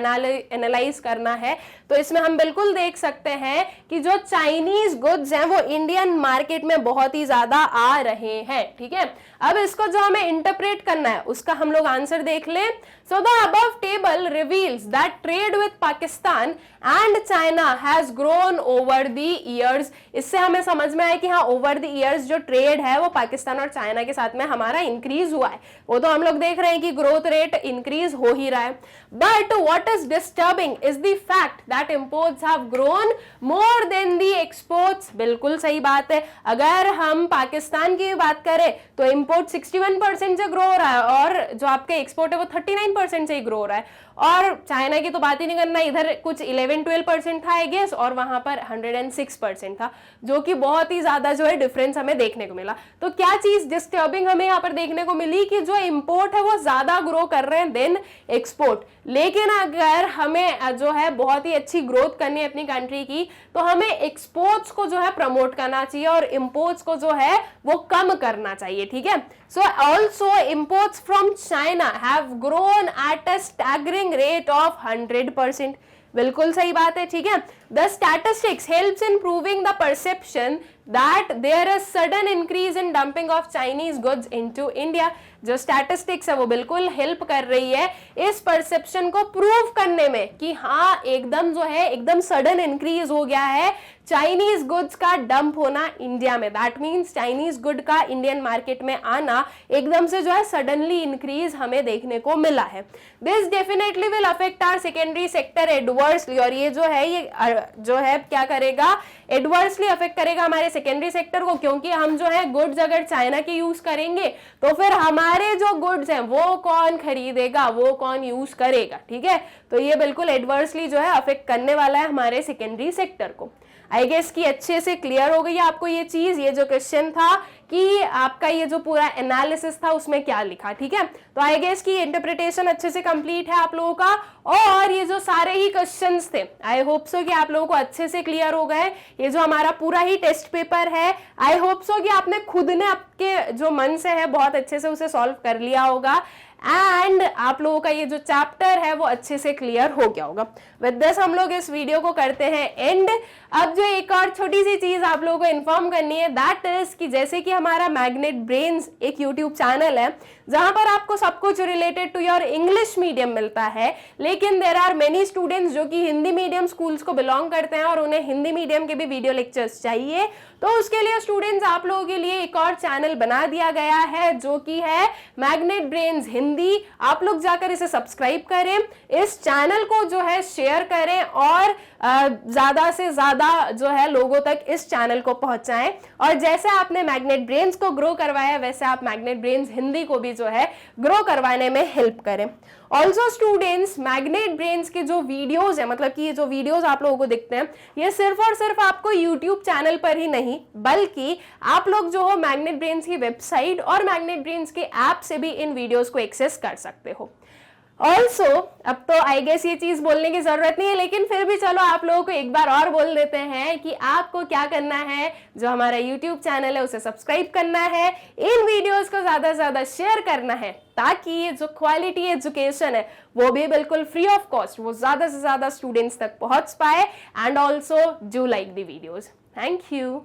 एनालाइज करना है तो इसमें हम बिल्कुल देख सकते हैं कि जो चाइनीज गुड्स हैं वो इंडियन मार्केट में बहुत ही ज्यादा आ रहे हैं, ठीक है। अब इसको जो हमें इंटरप्रेट करना है उसका हम लोग आंसर देख लें। So the above table reveals that trade with Pakistan and China has grown over the years. इससे हमें समझ में आया कि हाँ, ओवर द ईयर्स जो ट्रेड है वो पाकिस्तान और चाइना के साथ में हमारा इंक्रीज हुआ है। वो तो हम लोग देख रहे हैं कि ग्रोथ रेट इंक्रीज हो ही रहा है। But what is disturbing is the fact that imports have grown more than the exports. बिल्कुल सही बात है। अगर हम पाकिस्तान की बात करें तो इंपोर्ट 61% से ग्रो हो रहा है और जो आपके एक्सपोर्ट है वो 39% से ही ग्रो हो रहा है। और चाइना की तो बात ही नहीं करना, इधर कुछ 11-12% था आई गेस, और वहां पर 106% था, जो कि बहुत ही ज्यादा जो है डिफरेंस हमें देखने को मिला। तो क्या चीज डिस्टर्बिंग हमें यहाँ पर देखने को मिली कि जो इंपोर्ट है वो ज्यादा ग्रो कर रहे हैं देन एक्सपोर्ट। लेकिन अगर हमें जो है बहुत ही अच्छी ग्रोथ करनी है अपनी कंट्री की तो हमें एक्सपोर्ट्स को जो है प्रमोट करना चाहिए और इंपोर्ट्स को जो है वो कम करना चाहिए, ठीक है। So also imports from China have grown at a staggering rate of 100%। बिल्कुल सही बात है, ठीक है। The statistics helps in proving the perception that there is sudden increase in dumping of Chinese goods into India. जो statistics है वो बिल्कुल हेल्प कर रही है इस परसेप्शन को प्रूव करने में कि हाँ एकदम जो है एकदम सडन इंक्रीज हो गया है चाइनीज गुड्स का डंप होना इंडिया में। दैट मीन्स चाइनीज गुड का इंडियन मार्केट में आना एकदम से जो है सडनली इंक्रीज हमें देखने को मिला है। This definitely will affect our secondary sector adversely, और ये जो है क्या करेगा, एडवर्सली अफेक्ट करेगा हमारे सेकेंडरी सेक्टर को, क्योंकि हम जो है गुड्स अगर चाइना के यूज करेंगे तो फिर हमारे जो गुड्स हैं वो कौन खरीदेगा, वो कौन यूज करेगा, ठीक है। तो ये बिल्कुल एडवर्सली जो है अफेक्ट करने वाला है हमारे सेकेंडरी सेक्टर को। आई गेस कि अच्छे से क्लियर हो गई आपको ये चीज, ये जो क्वेश्चन था कि आपका ये जो पूरा एनालिसिस था उसमें क्या लिखा, ठीक है। तो आई गेस कि इंटरप्रिटेशन अच्छे से कंप्लीट है आप लोगों का, और ये जो सारे ही क्वेश्चंस थे आई होप सो कि आप लोगों को अच्छे से क्लियर हो गए। ये जो हमारा पूरा ही टेस्ट पेपर है आई होप सो कि आपने खुद ने आपके जो मन से है बहुत अच्छे से उसे सॉल्व कर लिया होगा, एंड आप लोगों का ये जो चैप्टर है वो अच्छे से क्लियर हो गया होगा। विद दिस हम लोग इस वीडियो को करते हैं एंड। अब जो एक और छोटी सी चीज आप लोगों को इन्फॉर्म करनी है, दैट इज कि जैसे कि हमारा मैग्नेट ब्रेन्स एक यूट्यूब चैनल है जहां पर आपको सब कुछ related to your English medium मिलता है, लेकिन देयर आर मेनी स्टूडेंट्स जो कि हिंदी मीडियम स्कूल्स को बिलोंग करते हैं और उन्हें हिंदी मीडियम के भी वीडियो लेक्चर्स चाहिए। तो उसके लिए स्टूडेंट्स आप लोगों के लिए एक और चैनल बना दिया गया है जो कि है मैग्नेट ब्रेन्स हिंदी हिंदी, आप लोग जाकर इसे सब्सक्राइब करें, इस चैनल को जो है शेयर करें और ज्यादा से ज्यादा जो है लोगों तक इस चैनल को पहुंचाएं। और जैसे आपने मैग्नेट ब्रेन्स को ग्रो करवाया वैसे आप मैग्नेट ब्रेन्स हिंदी को भी जो है ग्रो करवाने में हेल्प करें। ऑल्सो स्टूडेंट्स, मैग्नेट ब्रेन्स के जो वीडियोस है, मतलब कि ये जो वीडियोस आप लोगों को दिखते हैं, ये सिर्फ और सिर्फ आपको यूट्यूब चैनल पर ही नहीं बल्कि आप लोग जो हो मैग्नेट ब्रेन्स की वेबसाइट और मैग्नेट ब्रेन्स के ऐप से भी इन वीडियोस को एक्सेस कर सकते हो। ऑल्सो अब तो आई गेस ये चीज बोलने की जरूरत नहीं है, लेकिन फिर भी चलो आप लोगों को एक बार और बोल देते हैं कि आपको क्या करना है। जो हमारा यूट्यूब चैनल है उसे सब्सक्राइब करना है, इन वीडियोस को ज्यादा से ज्यादा शेयर करना है ताकि ये जो क्वालिटी एजुकेशन है वो भी बिल्कुल फ्री ऑफ कॉस्ट वो ज्यादा से ज्यादा स्टूडेंट्स तक पहुंच पाए। And also do like the videos. Thank you.